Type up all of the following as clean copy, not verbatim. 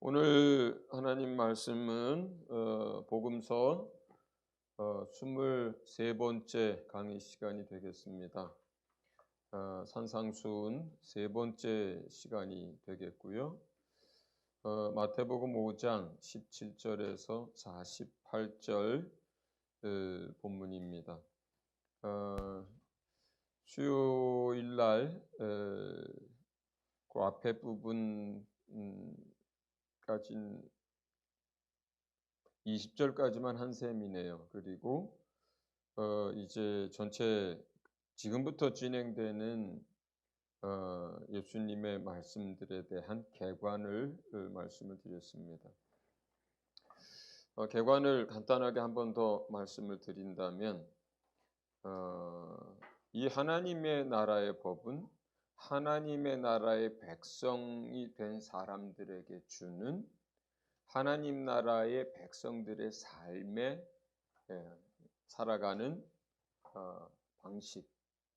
오늘 하나님 말씀은 복음서 23번째 강의 시간이 되겠습니다. 산상수훈 세 번째 시간이 되겠고요. 마태복음 5장 17절에서 48절 본문입니다. 수요일 날 그 앞에 부분 까진 20절까지만 한 셈이네요. 그리고 이제 전체 지금부터 진행되는 예수님의 말씀들에 대한 개관을 말씀을 드렸습니다. 개관을 간단하게 한 번 더 말씀을 드린다면 이 하나님의 나라의 법은 하나님의 나라의 백성이 된 사람들에게 주는 하나님 나라의 백성들의 삶에 살아가는 방식,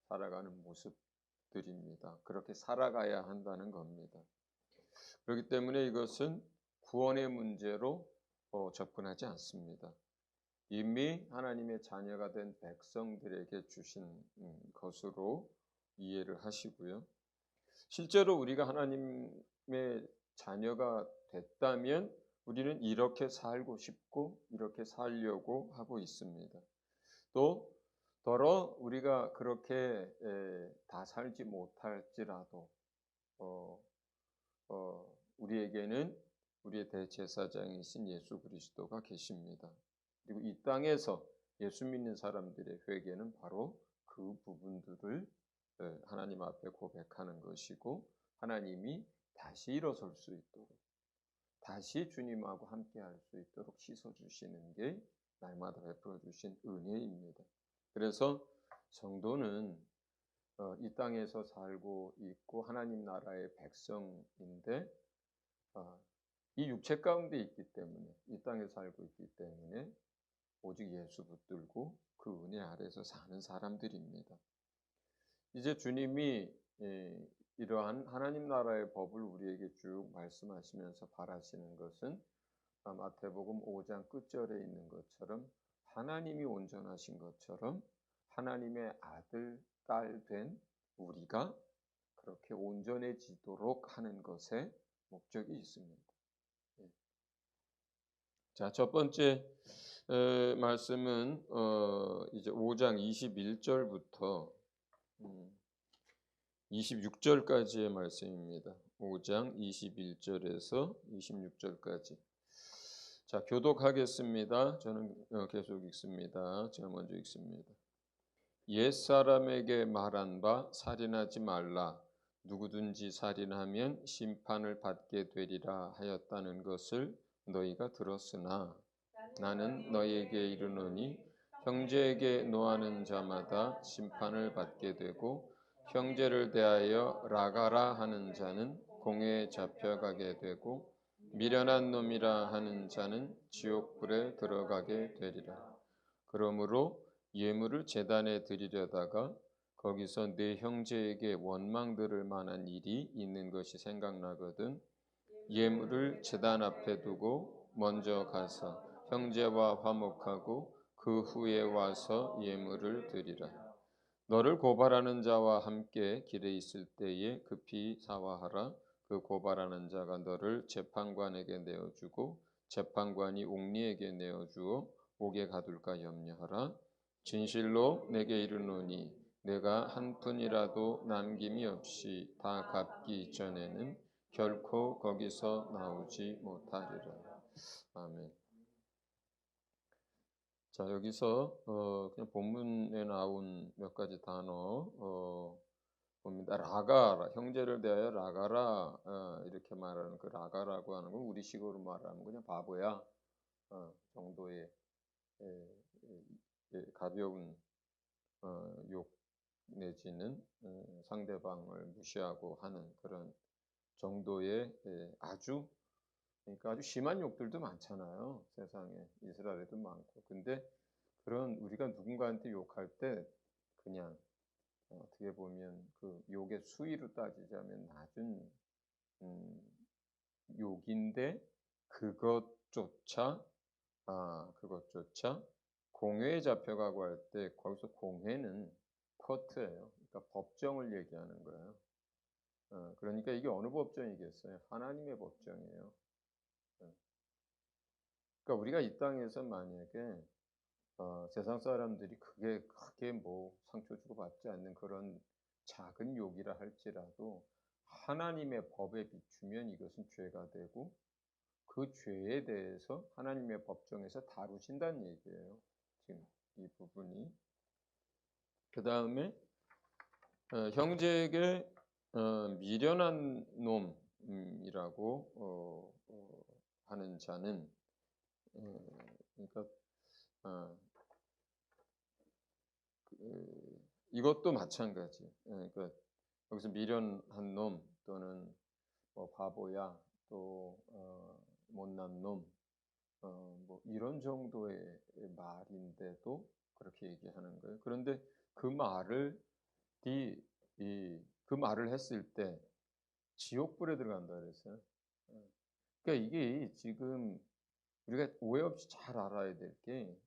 살아가는 모습들입니다. 그렇게 살아가야 한다는 겁니다. 그렇기 때문에 이것은 구원의 문제로 접근하지 않습니다. 이미 하나님의 자녀가 된 백성들에게 주신 것으로 이해를 하시고요. 실제로 우리가 하나님의 자녀가 됐다면 우리는 이렇게 살고 싶고 이렇게 살려고 하고 있습니다. 또 더러 우리가 그렇게 다 살지 못할지라도 우리에게는 우리의 대제사장이신 예수 그리스도가 계십니다. 그리고 이 땅에서 예수 믿는 사람들의 회개는 바로 그 부분들을 하나님 앞에 고백하는 것이고 하나님이 다시 일어설 수 있도록 다시 주님하고 함께할 수 있도록 씻어주시는 게 날마다 베풀어 주신 은혜입니다. 그래서 성도는 이 땅에서 살고 있고 하나님 나라의 백성인데 이 육체 가운데 있기 때문에 이 땅에 살고 있기 때문에 오직 예수 붙들고 그 은혜 아래서 사는 사람들입니다. 이제 주님이 이러한 하나님 나라의 법을 우리에게 쭉 말씀하시면서 바라시는 것은 마태복음 5장 끝절에 있는 것처럼 하나님이 온전하신 것처럼 하나님의 아들, 딸 된 우리가 그렇게 온전해지도록 하는 것에 목적이 있습니다. 자, 첫 번째 말씀은 이제 5장 21절부터 26절까지의 말씀입니다. 5장 21절에서 26절까지. 자, 교독하겠습니다. 저는 계속 읽습니다. 제가 먼저 읽습니다. 옛사람에게 말한 바 살인하지 말라. 누구든지 살인하면 심판을 받게 되리라 하였다는 것을 너희가 들었으나 나는 너희에게 이르노니 형제에게 노하는 자마다 심판을 받게 되고 형제를 대하여 라가라 하는 자는 공회에 잡혀가게 되고 미련한 놈이라 하는 자는 지옥불에 들어가게 되리라. 그러므로 예물을 제단에 드리려다가 거기서 내 형제에게 원망 들을 만한 일이 있는 것이 생각나거든 예물을 제단 앞에 두고 먼저 가서 형제와 화목하고 그 후에 와서 예물을 드리라. 너를 고발하는 자와 함께 길에 있을 때에 급히 사화하라. 그 고발하는 자가 너를 재판관에게 내어주고 재판관이 옥리에게 내어주어 옥에 가둘까 염려하라. 진실로 내게 이르노니 내가 한 푼이라도 남김이 없이 다 갚기 전에는 결코 거기서 나오지 못하리라. 아멘. 자, 여기서 그냥 본문에 나온 몇 가지 단어 봅니다. 라가라, 형제를 대하여 라가라 이렇게 말하는 그 라가라고 하는 건 우리식으로 말하면 그냥 바보야 정도의 가벼운 욕 내지는 상대방을 무시하고 하는 그런 정도의 아주 그러니까 아주 심한 욕들도 많잖아요. 세상에 이스라엘에도 많고. 근데 그런 우리가 누군가한테 욕할 때 그냥 어떻게 보면 그 욕의 수위로 따지자면 낮은 욕인데 그것조차 공회에 잡혀가고 할 때 거기서 공회는 코트예요. 그러니까 법정을 얘기하는 거예요. 그러니까 이게 어느 법정이겠어요? 하나님의 법정이에요. 예. 그러니까 우리가 이 땅에서 만약에 세상 사람들이 크게 뭐 상처 주고 받지 않는 그런 작은 욕이라 할지라도 하나님의 법에 비추면 이것은 죄가 되고 그 죄에 대해서 하나님의 법정에서 다루신다는 얘기예요. 지금 이 부분이. 그다음에 형제에게 미련한 놈이라고 하는 자는 그러니까 이것도 마찬가지. 그러니까 여기서 미련한 놈 또는 뭐 바보야 또 못난 놈 뭐 이런 정도의 말인데도 그렇게 얘기하는 거예요. 그런데 그 말을 그 말을 했을 때 지옥불에 들어간다 그랬어요. 예. 그러니까 이게 지금 우리가 오해 없이 잘 알아야 될 게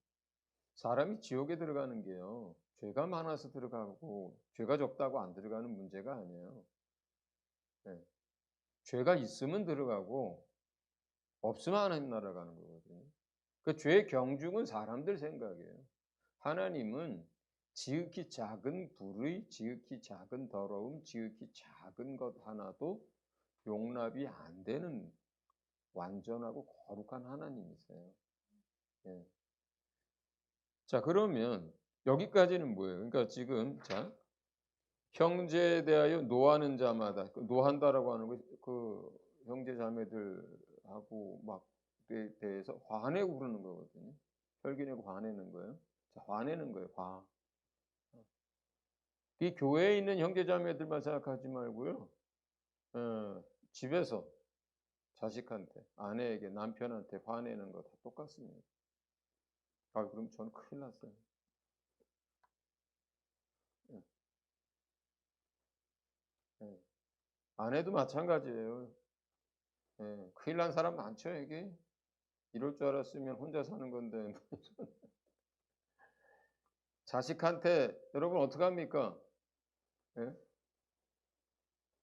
사람이 지옥에 들어가는 게요. 죄가 많아서 들어가고 죄가 적다고 안 들어가는 문제가 아니에요. 예. 죄가 있으면 들어가고 없으면 하나님 나라 가는 거거든요. 그 죄의 경중은 사람들 생각이에요. 하나님은 지극히 작은 불의, 지극히 작은 더러움, 지극히 작은 것 하나도 용납이 안 되는 완전하고 거룩한 하나님이세요. 예. 자, 그러면 여기까지는 뭐예요? 그러니까 지금 형제에 대하여 노하는 자마다 노한다라고 하는 거 그 형제 자매들하고 막 대해서 화내고 그러는 거거든요. 혈기내고 화내는 거예요. 자, 화내는 거예요. 이 교회에 있는 형제 자매들만 생각하지 말고요. 집에서 자식한테, 아내에게, 남편한테 화내는 거 다 똑같습니다. 그럼 저는 큰일 났어요. 예. 예. 아내도 마찬가지예요. 예. 큰일 난 사람 많죠, 이게? 이럴 줄 알았으면 혼자 사는 건데. 자식한테 여러분 어떡합니까? 예?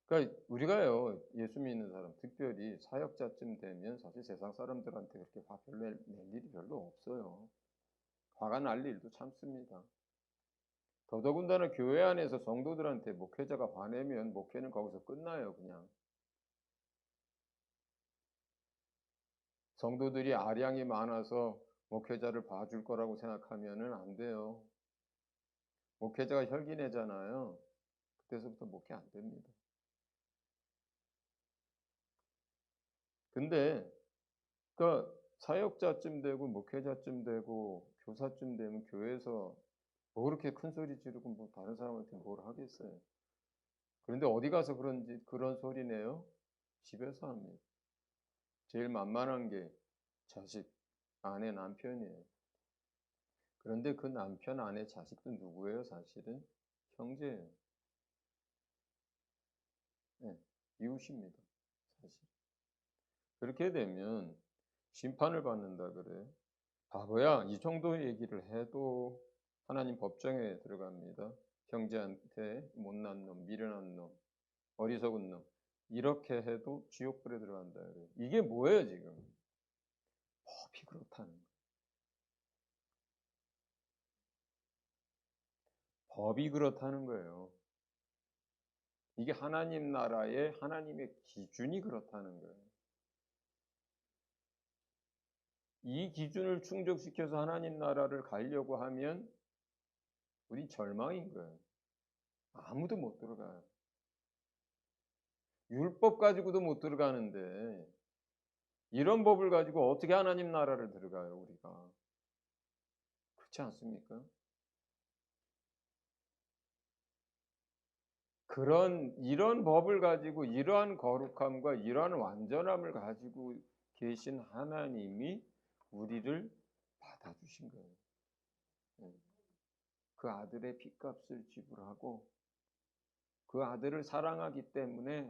그러니까 우리가요, 예수 믿는 사람, 특별히 사역자쯤 되면 사실 세상 사람들한테 그렇게 화 별로 낼 일이 별로 없어요. 화가 날 일도 참습니다. 더더군다나 교회 안에서 성도들한테 목회자가 화내면 목회는 거기서 끝나요, 그냥. 성도들이 아량이 많아서 목회자를 봐줄 거라고 생각하면은 안 돼요. 목회자가 혈기내잖아요. 그때서부터 목회 안 됩니다. 근데 그 사역자쯤 되고 목회자쯤 되고 교사쯤 되면 교회에서 뭐 그렇게 큰 소리 지르고 뭐 다른 사람한테 뭘 하겠어요. 그런데 어디 가서 그런 소리 내요? 집에서 합니다. 제일 만만한 게 자식, 아내, 남편이에요. 그런데 그 남편, 아내, 자식도 누구예요? 사실은 형제예요. 네, 이웃입니다. 사실. 그렇게 되면 심판을 받는다 그래요. 바보야, 이 정도 얘기를 해도 하나님 법정에 들어갑니다. 형제한테 못난 놈, 미련한 놈, 어리석은 놈 이렇게 해도 지옥불에 들어간다 그래요. 이게 뭐예요 지금? 법이 그렇다는 거예요. 법이 그렇다는 거예요. 이게 하나님 나라의 하나님의 기준이 그렇다는 거예요. 이 기준을 충족시켜서 하나님 나라를 가려고 하면 우리 절망인 거예요. 아무도 못 들어가요. 율법 가지고도 못 들어가는데 이런 법을 가지고 어떻게 하나님 나라를 들어가요, 우리가? 그렇지 않습니까? 이런 법을 가지고 이러한 거룩함과 이러한 완전함을 가지고 계신 하나님이 우리를 받아주신 거예요. 예. 그 아들의 핏값을 지불하고 그 아들을 사랑하기 때문에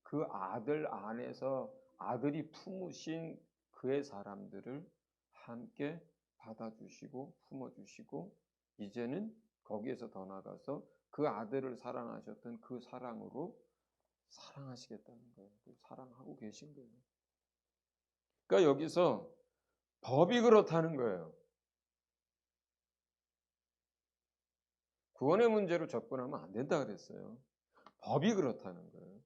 그 아들 안에서 아들이 품으신 그의 사람들을 함께 받아주시고 품어주시고 이제는 거기에서 더 나아가서 그 아들을 사랑하셨던 그 사랑으로 사랑하시겠다는 거예요. 사랑하고 계신 거예요. 그러니까 여기서 법이 그렇다는 거예요. 구원의 문제로 접근하면 안 된다 그랬어요. 법이 그렇다는 거예요.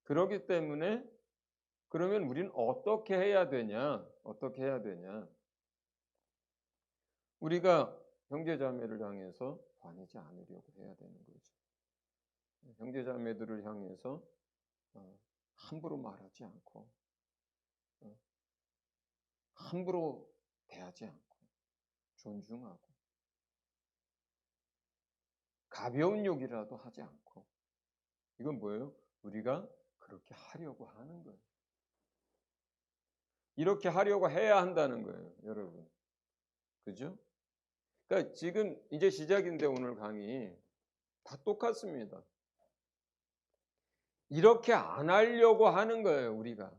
그렇기 때문에 그러면 우리는 어떻게 해야 되냐? 어떻게 해야 되냐? 우리가 형제자매를 향해서 화내지 않으려고 해야 되는 거죠. 형제자매들을 향해서 함부로 말하지 않고 함부로 대하지 않고 존중하고 가벼운 욕이라도 하지 않고 이건 뭐예요? 우리가 그렇게 하려고 하는 거예요. 이렇게 하려고 해야 한다는 거예요, 여러분. 그죠? 그러니까 지금 이제 시작인데 오늘 강의 다 똑같습니다. 이렇게 안 하려고 하는 거예요, 우리가.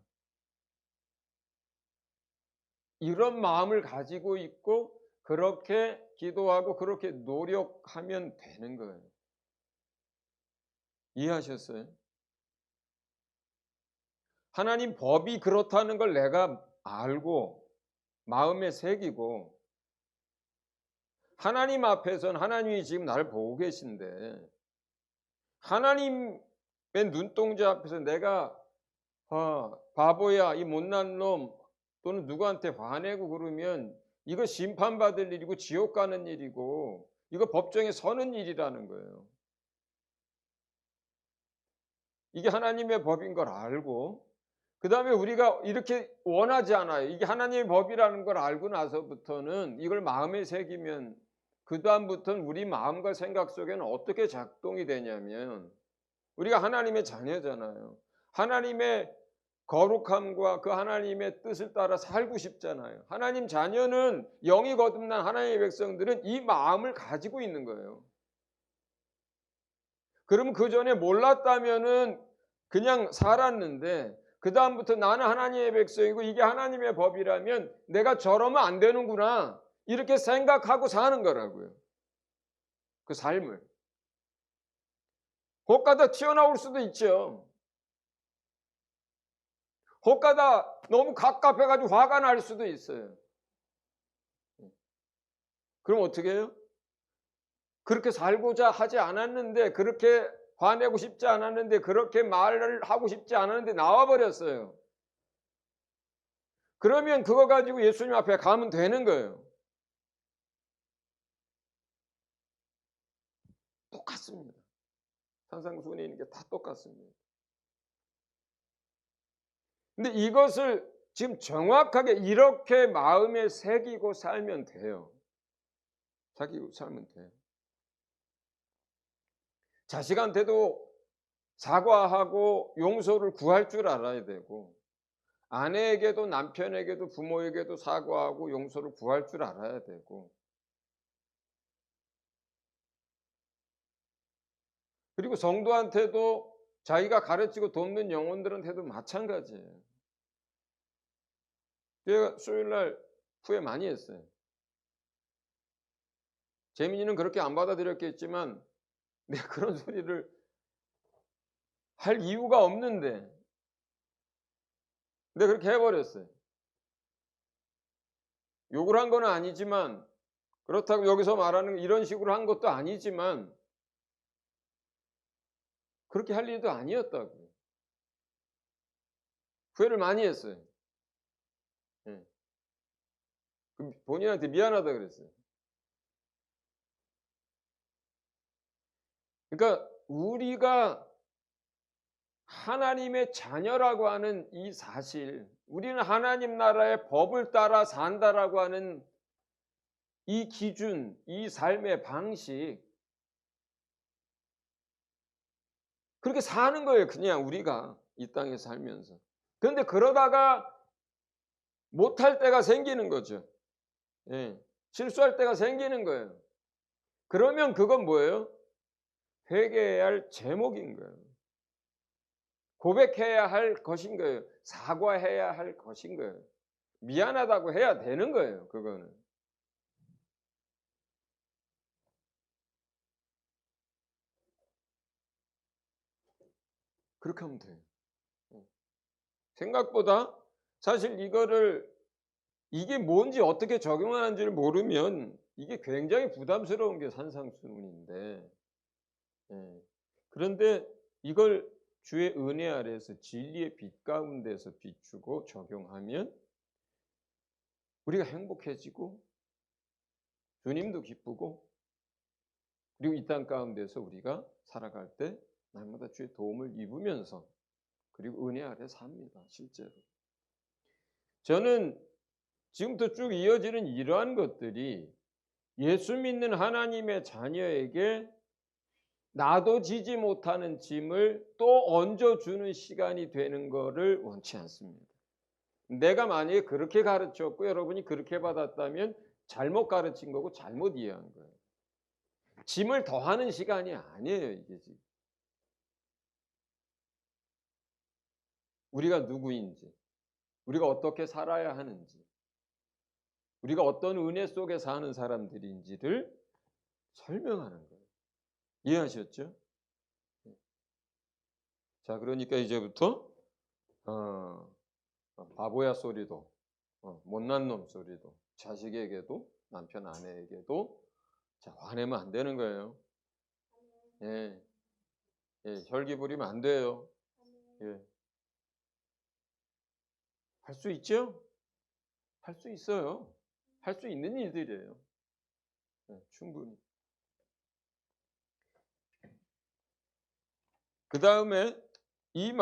이런 마음을 가지고 있고 그렇게 기도하고 그렇게 노력하면 되는 거예요. 이해하셨어요? 하나님 법이 그렇다는 걸 내가 알고 마음에 새기고 하나님 앞에서는 하나님이 지금 나를 보고 계신데 하나님의 눈동자 앞에서 내가 바보야 이 못난 놈 또는 누구한테 화내고 그러면 이거 심판받을 일이고 지옥 가는 일이고 이거 법정에 서는 일이라는 거예요. 이게 하나님의 법인 걸 알고 그 다음에 우리가 이렇게 원하지 않아요. 이게 하나님의 법이라는 걸 알고 나서부터는 이걸 마음에 새기면 그 다음부터는 우리 마음과 생각 속에는 어떻게 작동이 되냐면 우리가 하나님의 자녀잖아요. 하나님의 거룩함과 그 하나님의 뜻을 따라 살고 싶잖아요. 하나님 자녀는 영이 거듭난 하나님의 백성들은 이 마음을 가지고 있는 거예요. 그러면 그 전에 몰랐다면은 그냥 살았는데 그 다음부터 나는 하나님의 백성이고 이게 하나님의 법이라면 내가 저러면 안 되는구나 이렇게 생각하고 사는 거라고요. 그 삶을. 혹가다 튀어나올 수도 있죠. 혹가다 너무 갑갑해가지고 화가 날 수도 있어요. 그럼 어떻게 해요? 그렇게 살고자 하지 않았는데 그렇게 화내고 싶지 않았는데 그렇게 말을 하고 싶지 않았는데 나와버렸어요. 그러면 그거 가지고 예수님 앞에 가면 되는 거예요. 똑같습니다. 산상수훈에 있는 게 다 똑같습니다. 근데 이것을 지금 정확하게 이렇게 마음에 새기고 살면 돼요. 새기고 살면 돼요. 자식한테도 사과하고 용서를 구할 줄 알아야 되고 아내에게도 남편에게도 부모에게도 사과하고 용서를 구할 줄 알아야 되고 그리고 성도한테도 자기가 가르치고 돕는 영혼들한테도 마찬가지예요. 제가 수요일날 후회 많이 했어요. 재민이는 그렇게 안 받아들였겠지만 내가 그런 소리를 할 이유가 없는데 내가 그렇게 해버렸어요. 욕을 한 건 아니지만 그렇다고 여기서 말하는 이런 식으로 한 것도 아니지만 그렇게 할 일도 아니었다고요. 후회를 많이 했어요. 네. 본인한테 미안하다 그랬어요. 그러니까 우리가 하나님의 자녀라고 하는 이 사실, 우리는 하나님 나라의 법을 따라 산다라고 하는 이 기준, 이 삶의 방식, 그렇게 사는 거예요. 그냥 우리가 이 땅에 살면서. 그런데 그러다가 못할 때가 생기는 거죠. 예, 실수할 때가 생기는 거예요. 그러면 그건 뭐예요? 회개해야 할 제목인 거예요. 고백해야 할 것인 거예요. 사과해야 할 것인 거예요. 미안하다고 해야 되는 거예요, 그거는. 그렇게 하면 돼요. 생각보다 사실 이게 뭔지 어떻게 적용하는지를 모르면 이게 굉장히 부담스러운 게 산상수훈인데, 예. 그런데 이걸 주의 은혜 아래에서 진리의 빛 가운데서 비추고 적용하면 우리가 행복해지고 주님도 기쁘고, 그리고 이 땅 가운데서 우리가 살아갈 때 날마다 주의 도움을 입으면서 그리고 은혜 아래 삽니다, 실제로. 저는 지금부터 쭉 이어지는 이러한 것들이 예수 믿는 하나님의 자녀에게 나도 지지 못하는 짐을 또 얹어주는 시간이 되는 것을 원치 않습니다. 내가 만약에 그렇게 가르쳤고 여러분이 그렇게 받았다면 잘못 가르친 거고 잘못 이해한 거예요. 짐을 더하는 시간이 아니에요, 이게 지금. 우리가 누구인지, 우리가 어떻게 살아야 하는지, 우리가 어떤 은혜 속에 사는 사람들인지를 설명하는 거예요. 이해하셨죠? 자, 그러니까 이제부터 바보야 소리도, 못난 놈 소리도, 자식에게도, 남편 아내에게도 자, 화내면 안 되는 거예요. 예, 예, 혈기 부리면 안 돼요. 예, 할 수 있죠? 할 수 있어요. 할 수 있는 일들이에요. 예, 충분히. 그 다음에 이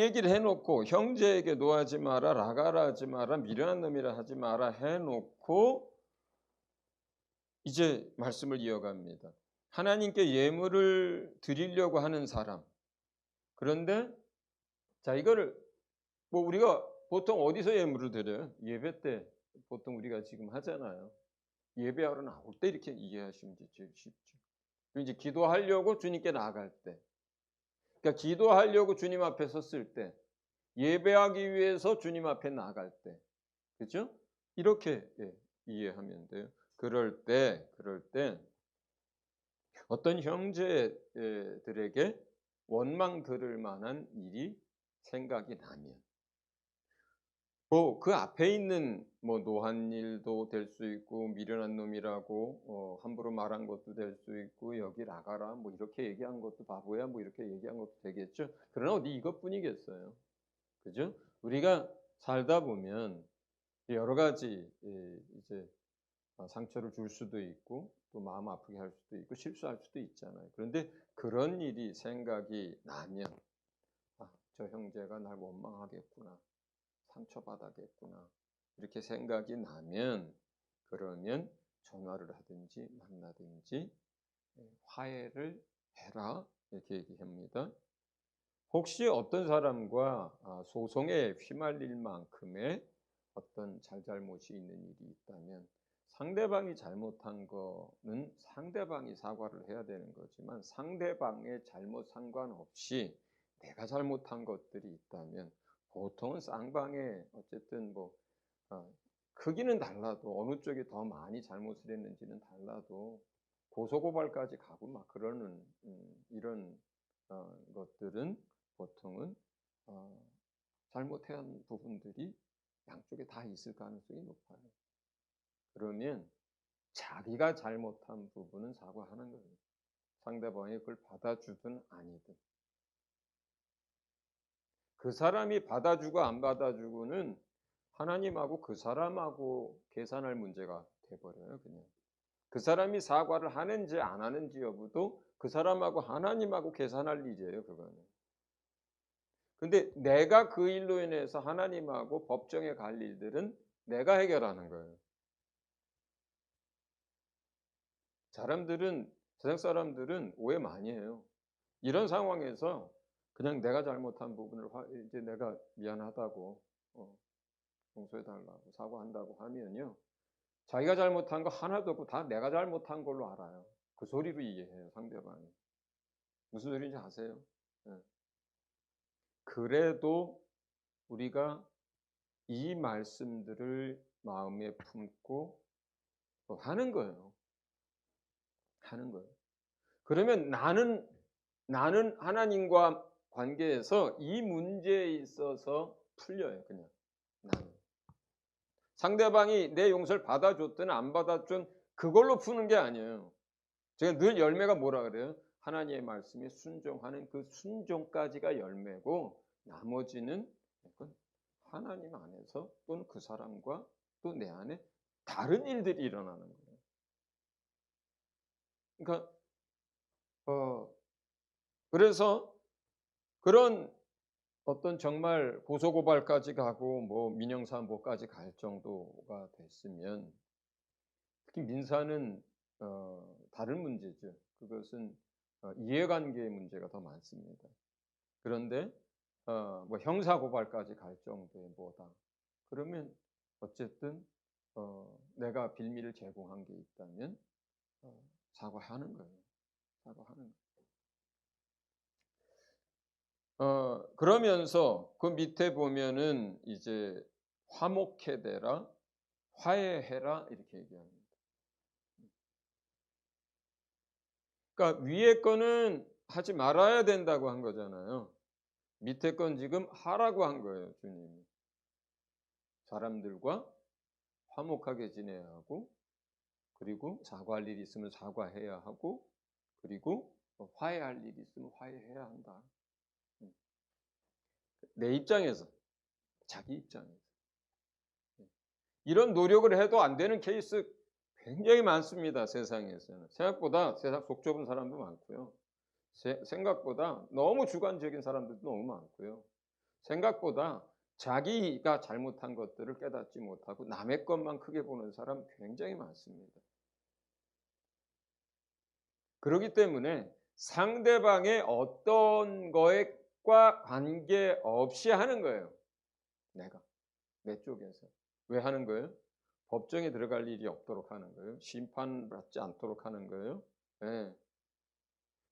얘기를 해놓고 형제에게 노하지 마라, 라가라 하지 마라, 미련한 놈이라 하지 마라 해놓고 이제 말씀을 이어갑니다. 하나님께 예물을 드리려고 하는 사람. 그런데 자, 이거를 뭐 우리가 보통 어디서 예물을 드려요? 예배 때 보통 우리가 지금 하잖아요. 예배하러 나올 때 이렇게 이해하시면 제일 쉽죠. 이제 기도하려고 주님께 나아갈 때, 그러니까 기도하려고 주님 앞에 섰을 때, 예배하기 위해서 주님 앞에 나아갈 때, 그렇죠? 이렇게 이해하면 돼요. 그럴 때 어떤 형제들에게 원망 들을 만한 일이 생각이 나면 그 앞에 있는 뭐 노한 일도 될 수 있고 미련한 놈이라고 함부로 말한 것도 될 수 있고 여기 나가라 뭐 이렇게 얘기한 것도 바보야 뭐 이렇게 얘기한 것도 되겠죠. 그러나 어디 이것뿐이겠어요. 그죠? 우리가 살다 보면 여러 가지 이제 상처를 줄 수도 있고 또 마음 아프게 할 수도 있고 실수할 수도 있잖아요. 그런데 그런 일이 생각이 나면 저 형제가 날 원망하겠구나. 상처받았겠구나. 이렇게 생각이 나면 그러면 전화를 하든지 만나든지 화해를 해라. 이렇게 얘기합니다. 혹시 어떤 사람과 소송에 휘말릴 만큼의 어떤 잘잘못이 있는 일이 있다면 상대방이 잘못한 거는 상대방이 사과를 해야 되는 거지만 상대방의 잘못 상관없이 내가 잘못한 것들이 있다면 보통은 쌍방의 어쨌든 뭐 크기는 달라도 어느 쪽이 더 많이 잘못을 했는지는 달라도 고소고발까지 가고 막 그러는 이런 것들은 보통은 잘못한 부분들이 양쪽에 다 있을 가능성이 높아요. 그러면 자기가 잘못한 부분은 사과하는 거예요. 상대방이 그걸 받아주든 아니든. 그 사람이 받아주고 안 받아주고는 하나님하고 그 사람하고 계산할 문제가 돼버려요. 그냥 그 사람이 사과를 하는지 안 하는지 여부도 그 사람하고 하나님하고 계산할 일이에요. 그거는. 근데 내가 그 일로 인해서 하나님하고 법정에 갈 일들은 내가 해결하는 거예요. 세상 사람들은 오해 많이 해요. 이런 상황에서 그냥 내가 잘못한 부분을 이제 내가 미안하다고 용서해달라고 사과한다고 하면요. 자기가 잘못한 거 하나도 없고 다 내가 잘못한 걸로 알아요. 그 소리로 이해해요, 상대방이. 무슨 소리인지 아세요? 그래도 우리가 이 말씀들을 마음에 품고 하는 거예요. 하는 거예요. 그러면 나는 하나님과 관계에서 이 문제에 있어서 풀려요. 그냥 나는. 상대방이 내 용서를 받아줬든 안 받아줬든 그걸로 푸는 게 아니에요. 제가 늘 열매가 뭐라 그래요? 하나님의 말씀에 순종하는 그 순종까지가 열매고 나머지는 하나님 안에서 또는 그 사람과 또 내 안에 다른 일들이 일어나는 거예요. 그러니까 그래서 그런 어떤 정말 고소고발까지 가고 뭐 민형사무소까지 갈 정도가 됐으면 특히 민사는 다른 문제죠. 그것은 이해관계의 문제가 더 많습니다. 그런데 뭐 형사고발까지 갈 정도의 뭐다. 그러면 어쨌든 내가 빌미를 제공한 게 있다면 사과하는 거예요. 사과하는 거예요. 그러면서 그 밑에 보면은 이제 화목해되라, 화해해라 이렇게 얘기합니다. 그러니까 위에 거는 하지 말아야 된다고 한 거잖아요. 밑에 건 지금 하라고 한 거예요, 주님이. 사람들과 화목하게 지내야 하고, 그리고 사과할 일이 있으면 사과해야 하고, 그리고 화해할 일이 있으면 화해해야 한다. 내 입장에서, 자기 입장에서. 이런 노력을 해도 안 되는 케이스 굉장히 많습니다. 세상에서는. 생각보다 세상 속 좁은 사람도 많고요. 생각보다 너무 주관적인 사람들도 너무 많고요. 생각보다 자기가 잘못한 것들을 깨닫지 못하고 남의 것만 크게 보는 사람 굉장히 많습니다. 그렇기 때문에 상대방의 어떤 거에과 관계없이 하는 거예요. 내가. 내 쪽에서. 왜 하는 거예요? 법정에 들어갈 일이 없도록 하는 거예요. 심판받지 않도록 하는 거예요. 네.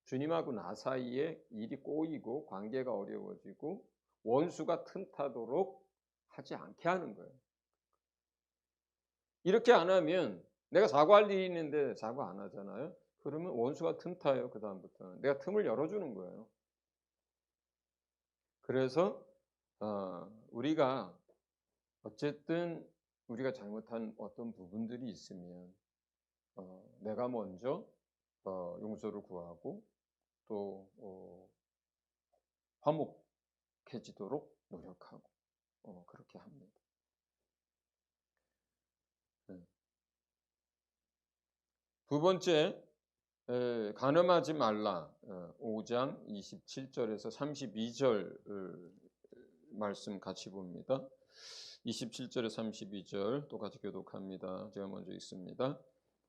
주님하고 나 사이에 일이 꼬이고 관계가 어려워지고 원수가 틈타도록 하지 않게 하는 거예요. 이렇게 안 하면 내가 사과할 일이 있는데 사과 안 하잖아요. 그러면 원수가 틈타요. 그 다음부터는 내가 틈을 열어주는 거예요. 그래서 우리가 어쨌든 우리가 잘못한 어떤 부분들이 있으면 내가 먼저 용서를 구하고 또 화목해지도록 노력하고 그렇게 합니다. 두 번째, 간음하지 말라. 5장 27절에서 32절 말씀 같이 봅니다. 27절에 32절 똑같이 교독합니다. 제가 먼저 읽습니다.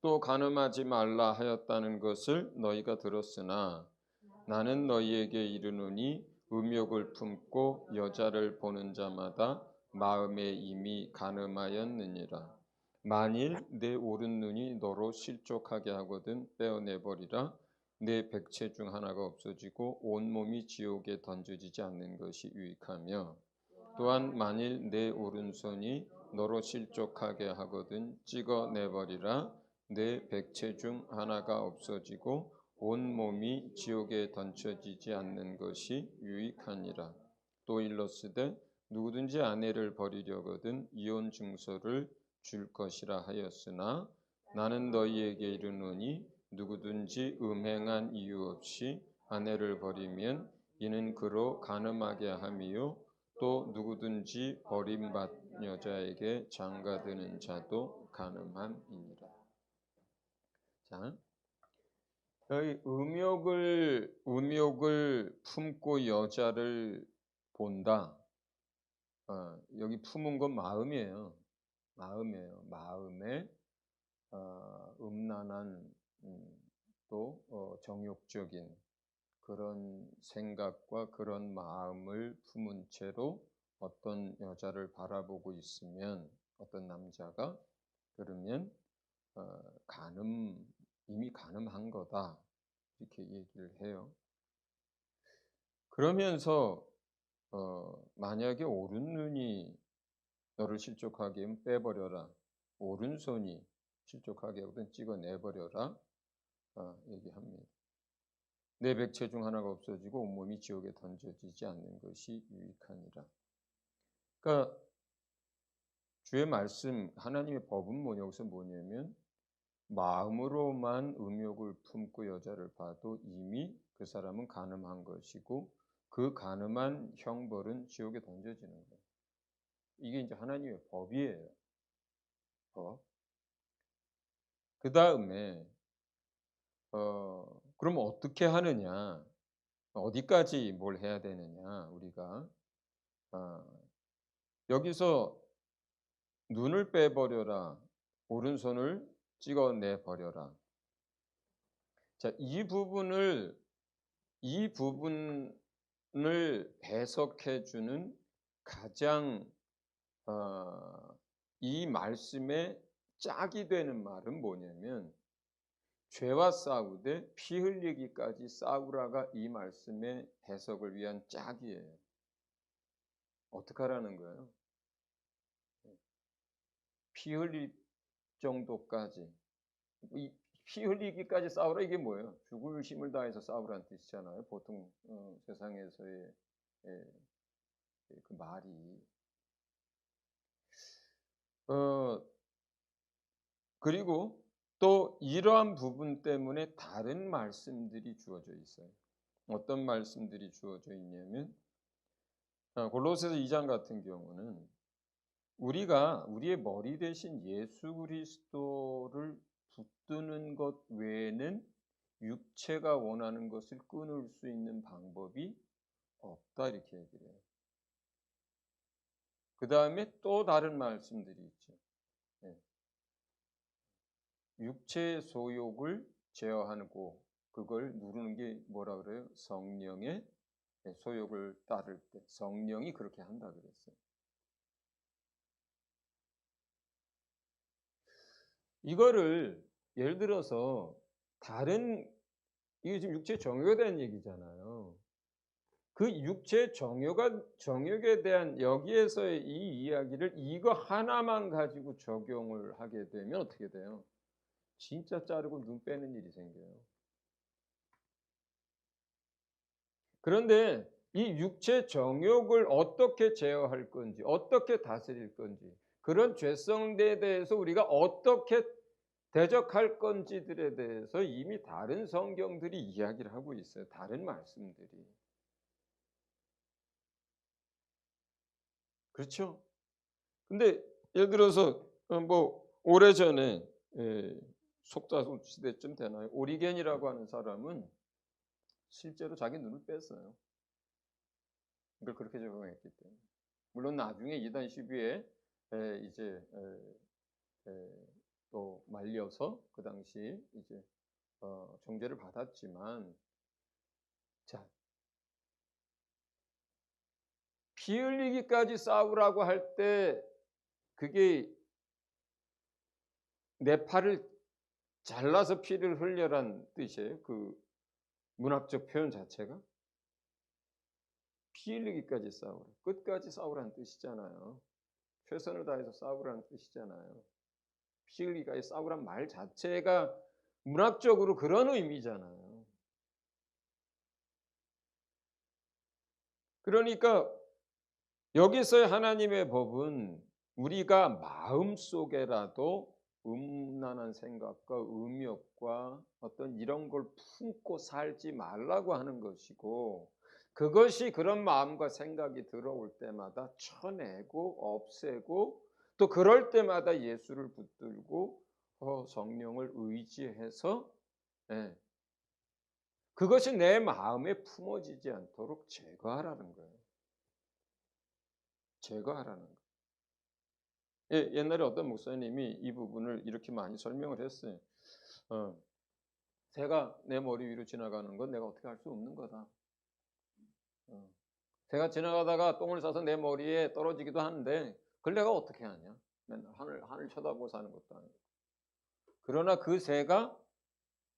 또 간음하지 말라 하였다는 것을 너희가 들었으나 나는 너희에게 이르노니 음욕을 품고 여자를 보는 자마다 마음에 이미 간음하였느니라. 만일 내 오른 눈이 너로 실족하게 하거든 떼어내버리라. 내 백체 중 하나가 없어지고 온몸이 지옥에 던져지지 않는 것이 유익하며 또한 만일 내 오른손이 너로 실족하게 하거든 찍어내버리라. 내 백체 중 하나가 없어지고 온몸이 지옥에 던져지지 않는 것이 유익하니라. 또 일렀으되 누구든지 아내를 버리려거든 이혼 증서를 줄 것이라 하였으나 나는 너희에게 이르노니 누구든지 음행한 이유 없이 아내를 버리면 이는 그로 간음하게 함이요 또 누구든지 버림받은 여자에게 장가드는 자도 간음함이니라. 자, 여기 음욕을 품고 여자를 본다. 여기 품은 건 마음이에요. 마음에 음란한 또 정욕적인 그런 생각과 그런 마음을 품은 채로 어떤 여자를 바라보고 있으면 어떤 남자가 그러면 이미 간음한 거다 이렇게 얘기를 해요. 그러면서 만약에 오른 눈이 너를 실족하게 하면 빼버려라. 오른손이 실족하게 하거든 찍어내버려라. 얘기합니다. 내 백체 중 하나가 없어지고 온몸이 지옥에 던져지지 않는 것이 유익하니라. 그러니까 주의 말씀, 하나님의 법은 여기서 뭐냐면 마음으로만 음욕을 품고 여자를 봐도 이미 그 사람은 간음한 것이고 그 간음한 형벌은 지옥에 던져지는 거예요. 이게 이제 하나님의 법이에요. 법. 그 다음에 그럼 어떻게 하느냐? 어디까지 뭘 해야 되느냐? 우리가 여기서 눈을 빼버려라, 오른손을 찍어내 버려라. 자, 이 부분을 해석해 주는 가장 이 말씀의 짝이 되는 말은 뭐냐면 죄와 싸우되 피 흘리기까지 싸우라가 이 말씀의 해석을 위한 짝이에요. 어떻게 하라는 거예요? 피 흘릴 정도까지. 이 피 흘리기까지 싸우라 이게 뭐예요? 죽을 힘을 다해서 싸우라는 뜻이잖아요. 보통 세상에서의 그 말이. 그리고 또 이러한 부분 때문에 다른 말씀들이 주어져 있어요. 어떤 말씀들이 주어져 있냐면 골로새서 2장 같은 경우는 우리가 우리의 머리 대신 예수 그리스도를 붙드는 것 외에는 육체가 원하는 것을 끊을 수 있는 방법이 없다 이렇게 얘기를 해요. 그 다음에 또 다른 말씀들이 있죠. 육체의 소욕을 제어하고 그걸 누르는 게 뭐라 그래요? 성령의 소욕을 따를 때 성령이 그렇게 한다 그랬어요. 이거를 예를 들어서 이게 지금 육체 정욕에 대한 얘기잖아요. 그 육체 정욕에 대한 여기에서의 이 이야기를 이거 하나만 가지고 적용을 하게 되면 어떻게 돼요? 진짜 자르고 눈 빼는 일이 생겨요. 그런데 이 육체 정욕을 어떻게 제어할 건지, 어떻게 다스릴 건지, 그런 죄성에 대해서 우리가 어떻게 대적할 건지들에 대해서 이미 다른 성경들이 이야기를 하고 있어요. 다른 말씀들이. 그렇죠? 근데 예를 들어서 오래전에 속다수 시대쯤 되나요? 오리겐이라고 하는 사람은 실제로 자기 눈을 뺐어요. 이걸 그렇게 적용했기 때문에. 물론 나중에 이단 시비에 이제 또 말려서 그 당시 이제 정죄를 받았지만, 자, 피 흘리기까지 싸우라고 할 때 그게 내 팔을 잘라서 피를 흘려란 뜻이에요. 그 문학적 표현 자체가 피 흘리기까지 싸우라, 끝까지 싸우라는 뜻이잖아요. 최선을 다해서 싸우라는 뜻이잖아요. 피 흘리기까지 싸우란 말 자체가 문학적으로 그런 의미잖아요. 그러니까 여기서의 하나님의 법은 우리가 마음속에라도 음란한 생각과 음욕과 어떤 이런 걸 품고 살지 말라고 하는 것이고, 그것이 그런 마음과 생각이 들어올 때마다 쳐내고 없애고 또 그럴 때마다 예수를 붙들고 성령을 의지해서 그것이 내 마음에 품어지지 않도록 제거하라는 거예요. 제거하라는 거예요. 옛날에 어떤 목사님이 이 부분을 이렇게 많이 설명을 했어요. 새가 내 머리 위로 지나가는 건 내가 어떻게 할 수 없는 거다. 새가 지나가다가 똥을 싸서 내 머리에 떨어지기도 하는데 그걸 내가 어떻게 하냐. 맨날 하늘 쳐다보고 사는 것도 아니고. 그러나 그 새가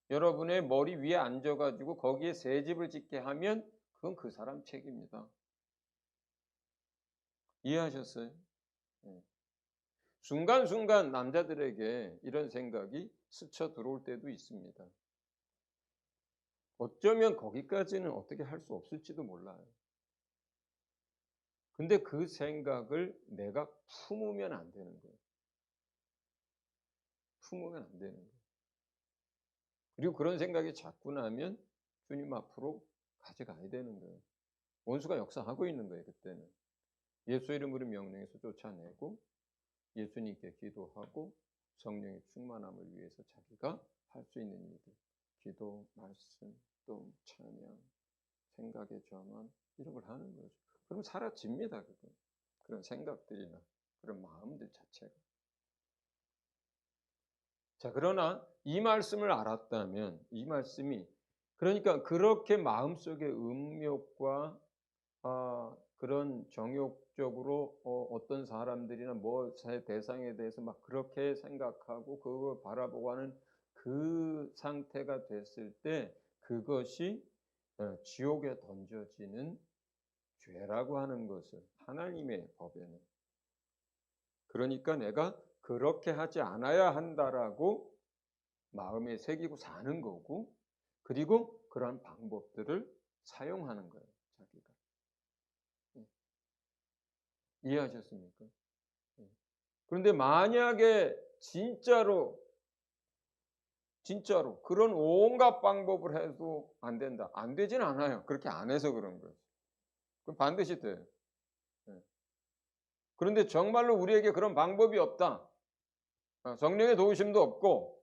여러분의 머리 위에 앉아가지고 거기에 새집을 짓게 하면 그건 그 사람 책임이다. 이해하셨어요? 순간순간 남자들에게 이런 생각이 스쳐 들어올 때도 있습니다. 어쩌면 거기까지는 어떻게 할 수 없을지도 몰라요. 근데 그 생각을 내가 품으면 안 되는 거예요. 품으면 안 되는 거예요. 그리고 그런 생각이 자꾸 나면 주님 앞으로 가져가야 되는 거예요. 원수가 역사하고 있는 거예요, 그때는. 예수 이름으로 명령해서 쫓아내고 예수님께 기도하고 성령의 충만함을 위해서 자기가 할 수 있는 일들, 기도, 말씀, 또 찬양, 생각의 전환 이런 걸 하는 거죠. 그럼 사라집니다. 그런 생각들이나 그런 마음들 자체가. 자, 그러나 이 말씀을 알았다면 이 말씀이 그러니까 그렇게 마음속의 음욕과 그런 정욕적으로 어떤 사람들이나 뭐 대상에 대해서 막 그렇게 생각하고 그걸 바라보고 하는 그 상태가 됐을 때 그것이 지옥에 던져지는 죄라고 하는 것을 하나님의 법에는 그러니까 내가 그렇게 하지 않아야 한다라고 마음에 새기고 사는 거고 그리고 그러한 방법들을 사용하는 거예요. 자기가. 이해하셨습니까? 그런데 만약에 진짜로 그런 온갖 방법을 해도 안 된다. 안 되진 않아요. 그렇게 안 해서 그런 거예요. 그럼 반드시 돼요. 그런데 정말로 우리에게 그런 방법이 없다. 성령의 도우심도 없고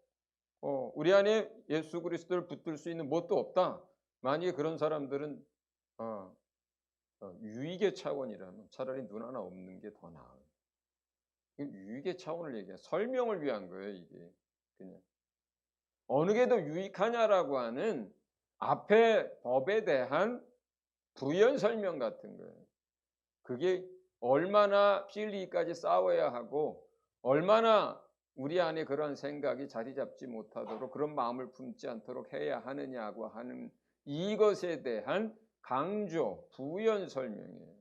우리 안에 예수 그리스도를 붙들 수 있는 뭣도 없다. 만약에 그런 사람들은 유익의 차원이라면 차라리 눈 하나 없는 게 더 나아요. 유익의 차원을 얘기해요. 설명을 위한 거예요, 이게. 그냥. 어느 게 더 유익하냐라고 하는 앞에 법에 대한 부연 설명 같은 거예요. 그게 얼마나 필리까지 싸워야 하고 얼마나 우리 안에 그런 생각이 자리 잡지 못하도록 그런 마음을 품지 않도록 해야 하느냐고 하는 이것에 대한 강조, 부연 설명이에요.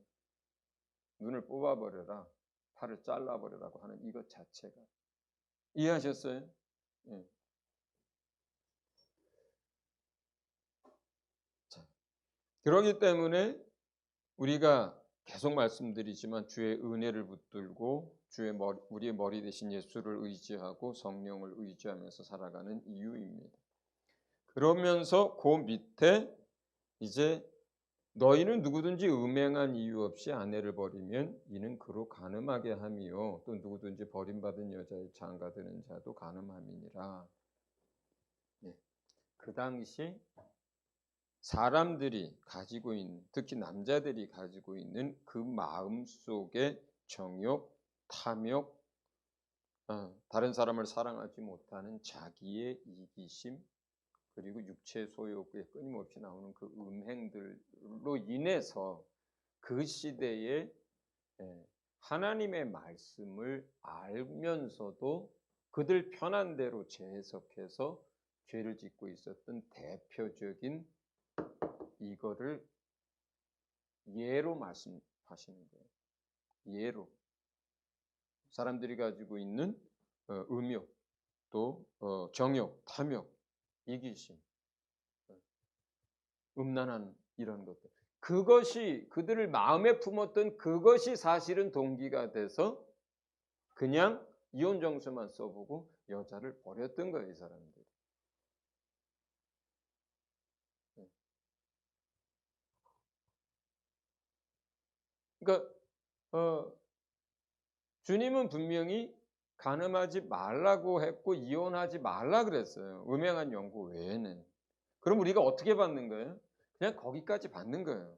눈을 뽑아버려라, 팔을 잘라버려라고 하는 이것 자체가. 이해하셨어요? 예. 자, 그렇기 때문에 우리가 계속 말씀드리지만 주의 은혜를 붙들고 우리의 머리 대신 예수를 의지하고 성령을 의지하면서 살아가는 이유입니다. 그러면서 그 밑에 이제 너희는 누구든지 음행한 이유 없이 아내를 버리면 이는 그로 간음하게 함이요 또 누구든지 버림받은 여자의 장가드는 자도 간음함이니라. 네. 그 당시 사람들이 가지고 있는 특히 남자들이 가지고 있는 그 마음 속의 정욕, 탐욕, 다른 사람을 사랑하지 못하는 자기의 이기심 그리고 육체 소욕에 끊임없이 나오는 그 음행들로 인해서 그 시대에 하나님의 말씀을 알면서도 그들 편한 대로 재해석해서 죄를 짓고 있었던 대표적인 이거를 예로 말씀하시는 거예요. 예로 사람들이 가지고 있는 음욕, 또 정욕, 탐욕, 이기심, 음란한 이런 것들. 그것이 그들을 마음에 품었던 그것이 사실은 동기가 돼서 그냥 이혼 정서만 써보고 여자를 버렸던 거예요, 이 사람들. 그러니까 주님은 분명히 간음하지 말라고 했고 이혼하지 말라 그랬어요. 음행한 연고 외에는. 그럼 우리가 어떻게 받는 거예요? 그냥 거기까지 받는 거예요.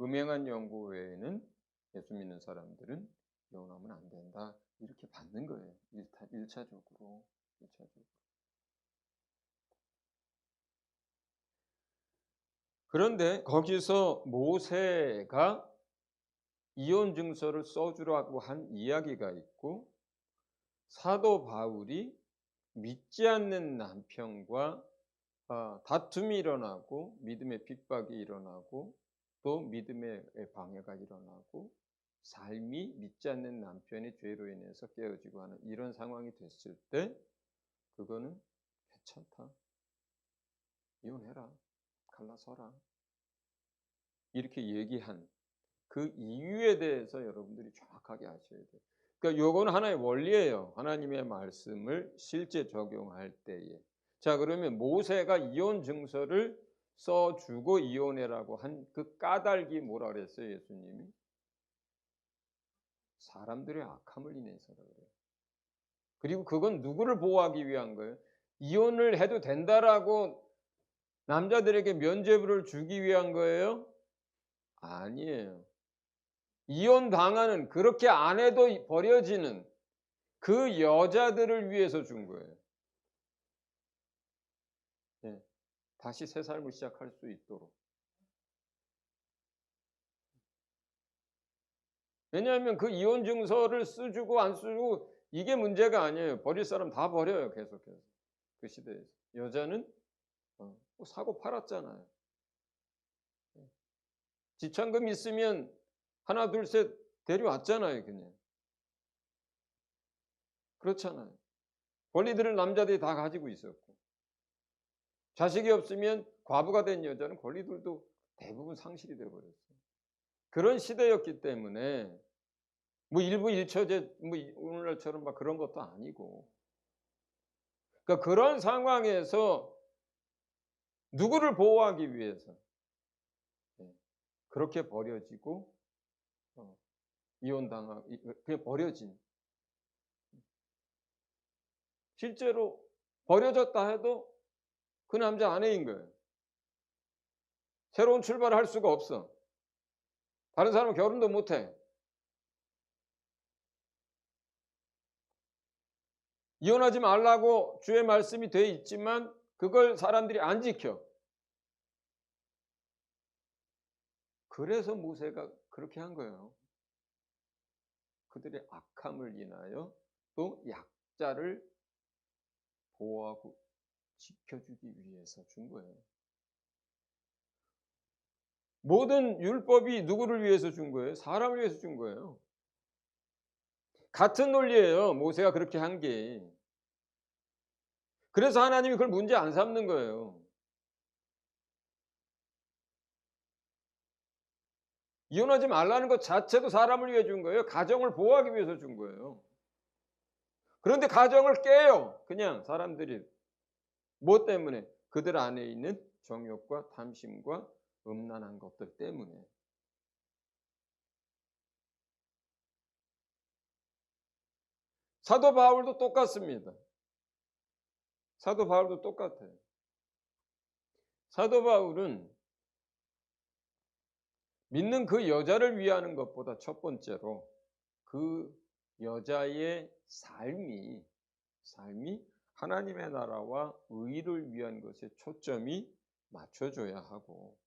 음행한 연고 외에는 예수 믿는 사람들은 이혼하면 안 된다. 이렇게 받는 거예요. 1차적으로. 그런데 거기서 모세가 이혼 증서를 써주라고 한 이야기가 있고 사도 바울이 믿지 않는 남편과 다툼이 일어나고 믿음의 핍박이 일어나고 또 믿음의 방해가 일어나고 삶이 믿지 않는 남편의 죄로 인해서 깨어지고 하는 이런 상황이 됐을 때 그거는 괜찮다. 이혼해라. 갈라서라. 이렇게 얘기한 그 이유에 대해서 여러분들이 정확하게 아셔야 돼요. 그러니까 요건 하나의 원리예요. 하나님의 말씀을 실제 적용할 때에. 자, 그러면 모세가 이혼 증서를 써주고 이혼해라고 한 그 까닭이 뭐라 그랬어요, 예수님이? 사람들의 악함을 인해서라 그래요. 그리고 그건 누구를 보호하기 위한 거예요? 이혼을 해도 된다라고 남자들에게 면죄부를 주기 위한 거예요? 아니에요. 이혼 당하는, 그렇게 안 해도 버려지는 그 여자들을 위해서 준 거예요. 네. 다시 새 삶을 시작할 수 있도록. 왜냐하면 그 이혼 증서를 쓰주고 안 쓰고 이게 문제가 아니에요. 버릴 사람 다 버려요, 계속해서. 그 시대에서. 여자는 사고 팔았잖아요. 지참금 있으면 하나 둘 셋 데려왔잖아요, 그냥. 그렇잖아요. 권리들을 남자들이 다 가지고 있었고, 자식이 없으면 과부가 된 여자는 권리들도 대부분 상실이 되어버렸어요. 그런 시대였기 때문에 뭐 일부 일처제 뭐 오늘날처럼 막 그런 것도 아니고, 그러니까 그런 상황에서 누구를 보호하기 위해서 그렇게 버려지고 이혼당하고 그냥 버려진, 실제로 버려졌다 해도 그 남자 아내인 거예요. 새로운 출발을 할 수가 없어. 다른 사람은 결혼도 못해. 이혼하지 말라고 주의 말씀이 돼 있지만 그걸 사람들이 안 지켜. 그래서 모세가 그렇게 한 거예요. 그들의 악함을 인하여 또 약자를 보호하고 지켜주기 위해서 준 거예요. 모든 율법이 누구를 위해서 준 거예요? 사람을 위해서 준 거예요. 같은 논리예요. 모세가 그렇게 한 게. 그래서 하나님이 그걸 문제 안 삼는 거예요. 이혼하지 말라는 것 자체도 사람을 위해 준 거예요. 가정을 보호하기 위해서 준 거예요. 그런데 가정을 깨요. 그냥 사람들이. 뭐 때문에? 그들 안에 있는 정욕과 탐심과 음란한 것들 때문에. 사도 바울도 똑같습니다. 사도 바울도 똑같아요. 사도 바울은 믿는 그 여자를 위하는 것보다 첫 번째로 그 여자의 삶이 하나님의 나라와 의를 위한 것에 초점이 맞춰져야 하고,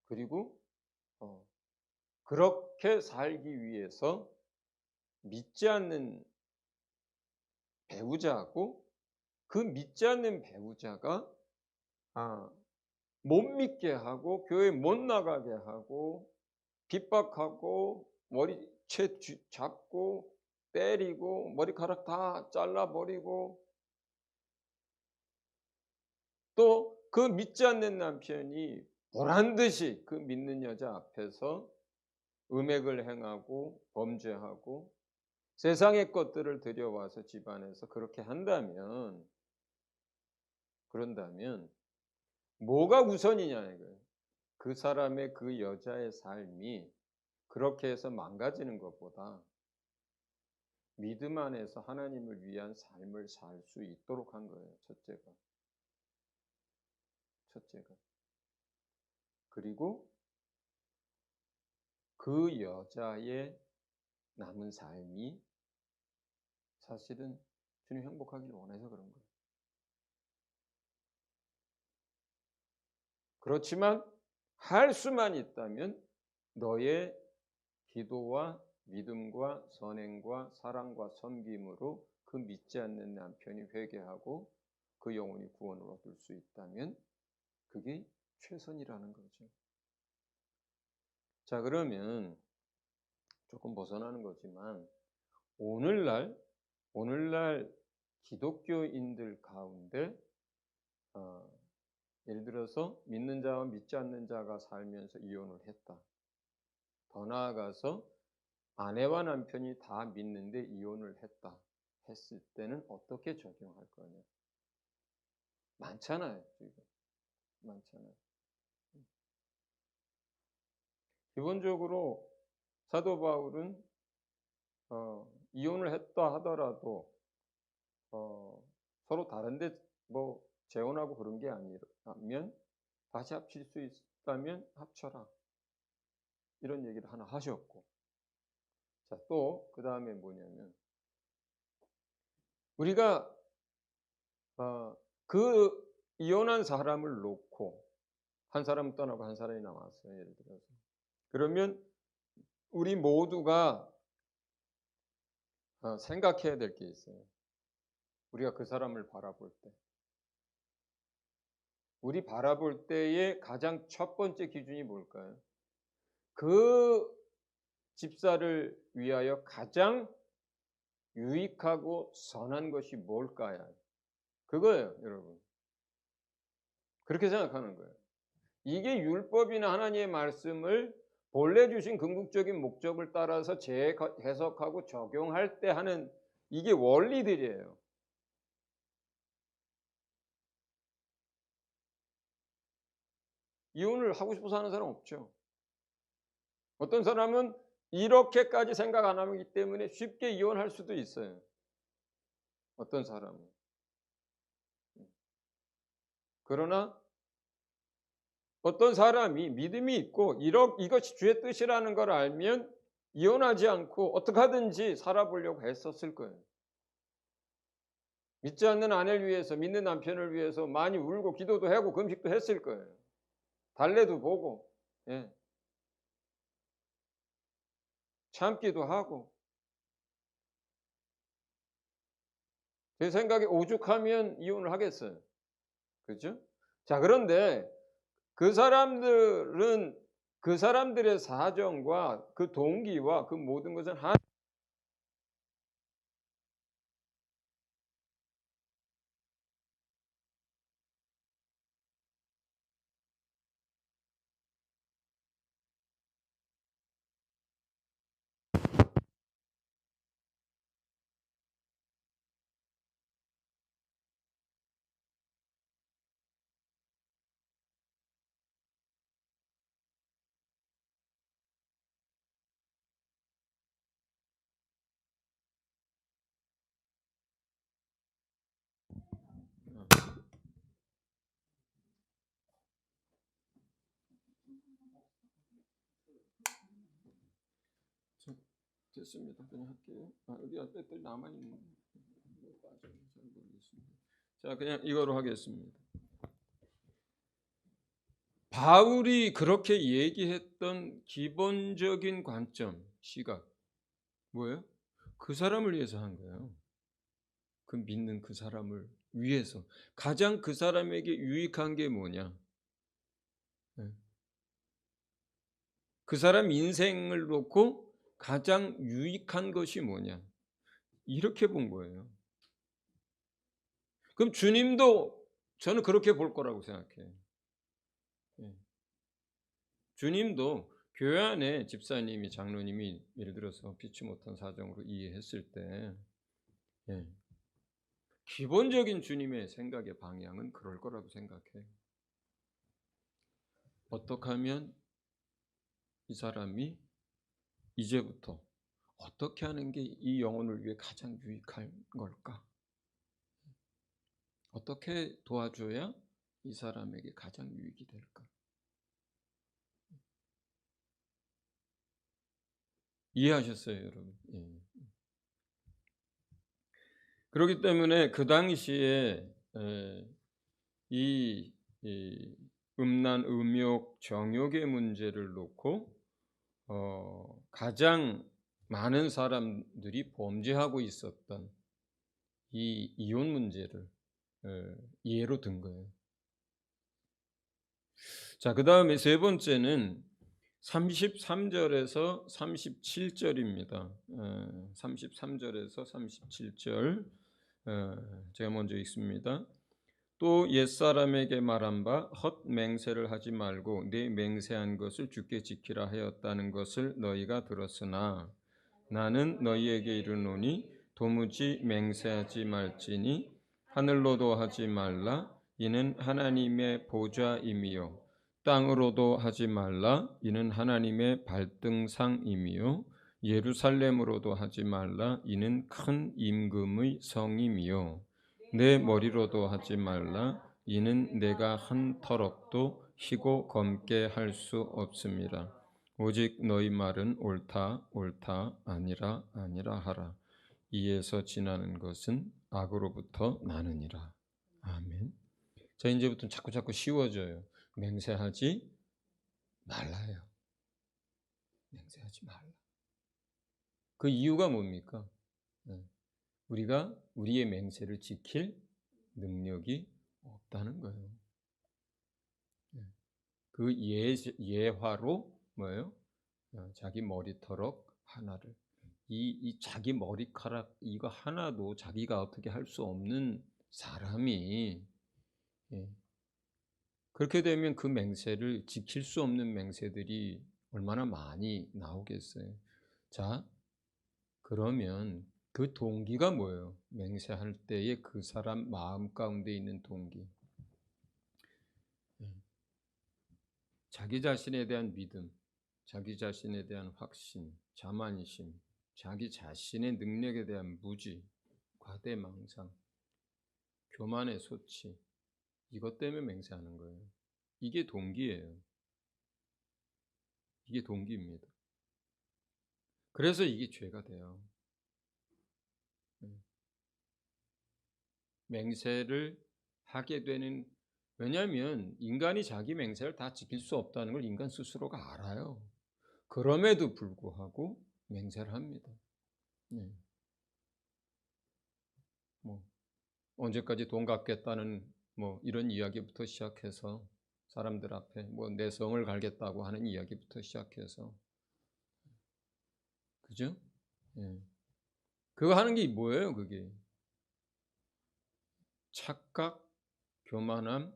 그리고 그렇게 살기 위해서 믿지 않는 배우자하고 그 믿지 않는 배우자가 못 믿게 하고 교회 못 나가게 하고 핍박하고 머리채 잡고 때리고 머리카락 다 잘라버리고, 또 그 믿지 않는 남편이 보란듯이 그 믿는 여자 앞에서 음행을 행하고 범죄하고 세상의 것들을 들여와서 집안에서 그렇게 그런다면 뭐가 우선이냐 이거예요. 그 사람의 그 여자의 삶이 그렇게 해서 망가지는 것보다 믿음 안에서 하나님을 위한 삶을 살 수 있도록 한 거예요. 첫째가. 그리고 그 여자의 남은 삶이 사실은 주님 행복하기를 원해서 그런 거예요. 그렇지만 할 수만 있다면 너의 기도와 믿음과 선행과 사랑과 섬김으로 그 믿지 않는 남편이 회개하고 그 영혼이 구원을 얻을 수 있다면 그게 최선이라는 거죠. 자, 그러면 조금 벗어나는 거지만 오늘날 기독교인들 가운데 예를 들어서 믿는 자와 믿지 않는 자가 살면서 이혼을 했다. 더 나아가서 아내와 남편이 다 믿는데 이혼을 했다. 했을 때는 어떻게 적용할 거냐? 많잖아요, 지금. 많잖아요. 기본적으로 사도 바울은 이혼을 했다 하더라도 서로 다른데 뭐 재혼하고 그런 게 아니라면 다시 합칠 수 있다면 합쳐라. 이런 얘기를 하나 하셨고, 자, 또 그 다음에 뭐냐면 우리가 그 이혼한 사람을 놓고 한 사람 떠나고 한 사람이 남았어요. 예를 들어서 그러면 우리 모두가 생각해야 될 게 있어요. 우리가 그 사람을 바라볼 때, 우리 바라볼 때의 가장 첫 번째 기준이 뭘까요? 그 집사를 위하여 가장 유익하고 선한 것이 뭘까요? 그거예요, 여러분. 그렇게 생각하는 거예요. 이게 율법이나 하나님의 말씀을 본래 주신 궁극적인 목적을 따라서 재해석하고 적용할 때 하는 이게 원리들이에요. 이혼을 하고 싶어서 하는 사람 없죠. 어떤 사람은 이렇게까지 생각 안 하기 때문에 쉽게 이혼할 수도 있어요. 어떤 사람은. 그러나 어떤 사람이 믿음이 있고 이것이 주의 뜻이라는 걸 알면 이혼하지 않고 어떻게 하든지 살아보려고 했었을 거예요. 믿지 않는 아내를 위해서, 믿는 남편을 위해서 많이 울고 기도도 하고 금식도 했을 거예요. 달래도 보고, 예. 참기도 하고. 제 생각에 오죽하면 이혼을 하겠어요. 그렇죠? 자, 그런데 그 사람들은 그 사람들의 사정과 그 동기와 그 모든 것은 됐습니다. 그냥 할게요. 여기 배터리 남아있는 거 잘 모르겠습니다. 자, 그냥 이거로 하겠습니다. 바울이 그렇게 얘기했던 기본적인 관점, 시각 뭐예요? 그 사람을 위해서 한 거예요. 그 믿는 그 사람을 위해서 가장 그 사람에게 유익한 게 뭐냐? 그 사람 인생을 놓고 가장 유익한 것이 뭐냐? 이렇게 본 거예요. 그럼 주님도 저는 그렇게 볼 거라고 생각해요. 주님도 교회 안에 집사님이 장로님이 예를 들어서 피치 못한 사정으로 이해했을 때 기본적인 주님의 생각의 방향은 그럴 거라고 생각해요. 어떻게 하면 이 사람이 이제부터 어떻게 하는 게 이 영혼을 위해 가장 유익한 걸까? 어떻게 도와줘야 이 사람에게 가장 유익이 될까? 이해하셨어요, 여러분? 예. 그렇기 때문에 그 당시에 이 음란, 음욕, 정욕의 문제를 놓고 가장 많은 사람들이 범죄하고 있었던 이 이혼 문제를 예로 든 거예요. 자, 그 다음에 세 번째는 33절에서 37절입니다. 33절에서 37절 제가 먼저 읽습니다. 또 옛사람에게 말한 바 헛 맹세를 하지 말고 네 맹세한 것을 주께 지키라 하였다는 것을 너희가 들었으나 나는 너희에게 이르노니 도무지 맹세하지 말지니 하늘로도 하지 말라 이는 하나님의 보좌임이요 땅으로도 하지 말라 이는 하나님의 발등상임이요 예루살렘으로도 하지 말라 이는 큰 임금의 성임이요 내 머리로도 하지 말라 이는 내가 한 터럭도 희고 검게 할 수 없음이라 오직 너희 말은 옳다 옳다 아니라 아니라 하라 이에서 지나는 것은 악으로부터 나느니라. 아멘. 자, 이제부터는 자꾸 쉬워져요. 맹세하지 말라요. 맹세하지 말라. 그 이유가 뭡니까? 우리가 우리의 맹세를 지킬 능력이 없다는 거예요. 그 예화로 뭐예요? 자기 머리털럭 하나를 이 자기 머리카락 이거 하나도 자기가 어떻게 할 수 없는 사람이 그렇게 되면 그 맹세를 지킬 수 없는 맹세들이 얼마나 많이 나오겠어요. 자, 그러면 그 동기가 뭐예요? 맹세할 때의 그 사람 마음 가운데 있는 동기. 자기 자신에 대한 믿음, 자기 자신에 대한 확신, 자만심, 자기 자신의 능력에 대한 무지, 과대망상, 교만의 소치, 이것 때문에 맹세하는 거예요. 이게 동기예요. 이게 동기입니다. 그래서 이게 죄가 돼요. 맹세를 하게 되는, 왜냐하면 인간이 자기 맹세를 다 지킬 수 없다는 걸 인간 스스로가 알아요. 그럼에도 불구하고 맹세를 합니다. 뭐 언제까지 돈 갚겠다는 뭐 이런 이야기부터 시작해서 사람들 앞에 뭐 내 성을 갈겠다고 하는 이야기부터 시작해서 그죠? 그거 하는 게 뭐예요? 그게 착각, 교만함,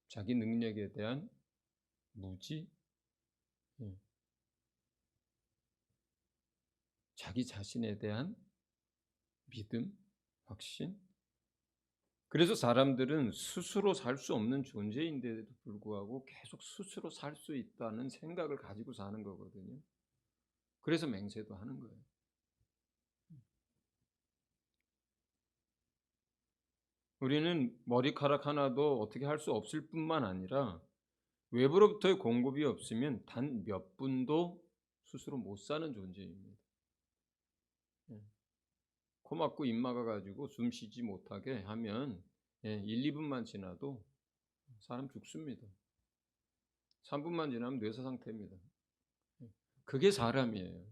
자기 능력에 대한 무지, 자기 자신에 대한 믿음, 확신. 그래서 사람들은 스스로 살 수 없는 존재인데도 불구하고 계속 스스로 살 수 있다는 생각을 가지고 사는 거거든요. 그래서 맹세도 하는 거예요. 우리는 머리카락 하나도 어떻게 할 수 없을 뿐만 아니라 외부로부터의 공급이 없으면 단 몇 분도 스스로 못 사는 존재입니다. 코 막고 입 막아가지고 숨 쉬지 못하게 하면 1, 2분만 지나도 사람 죽습니다. 3분만 지나면 뇌사 상태입니다. 그게 사람이에요.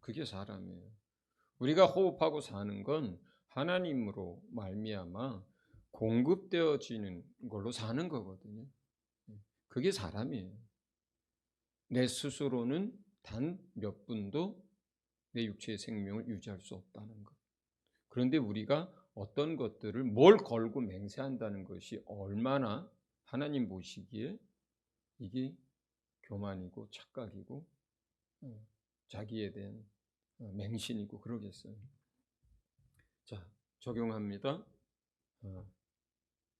그게 사람이에요. 우리가 호흡하고 사는 건 하나님으로 말미암아 공급되어지는 걸로 사는 거거든요. 그게 사람이에요. 내 스스로는 단 몇 분도 내 육체의 생명을 유지할 수 없다는 것. 그런데 우리가 어떤 것들을 뭘 걸고 맹세한다는 것이 얼마나 하나님 보시기에 이게 교만이고 착각이고 자기에 대한 맹신이고 그러겠어요. 자, 적용합니다.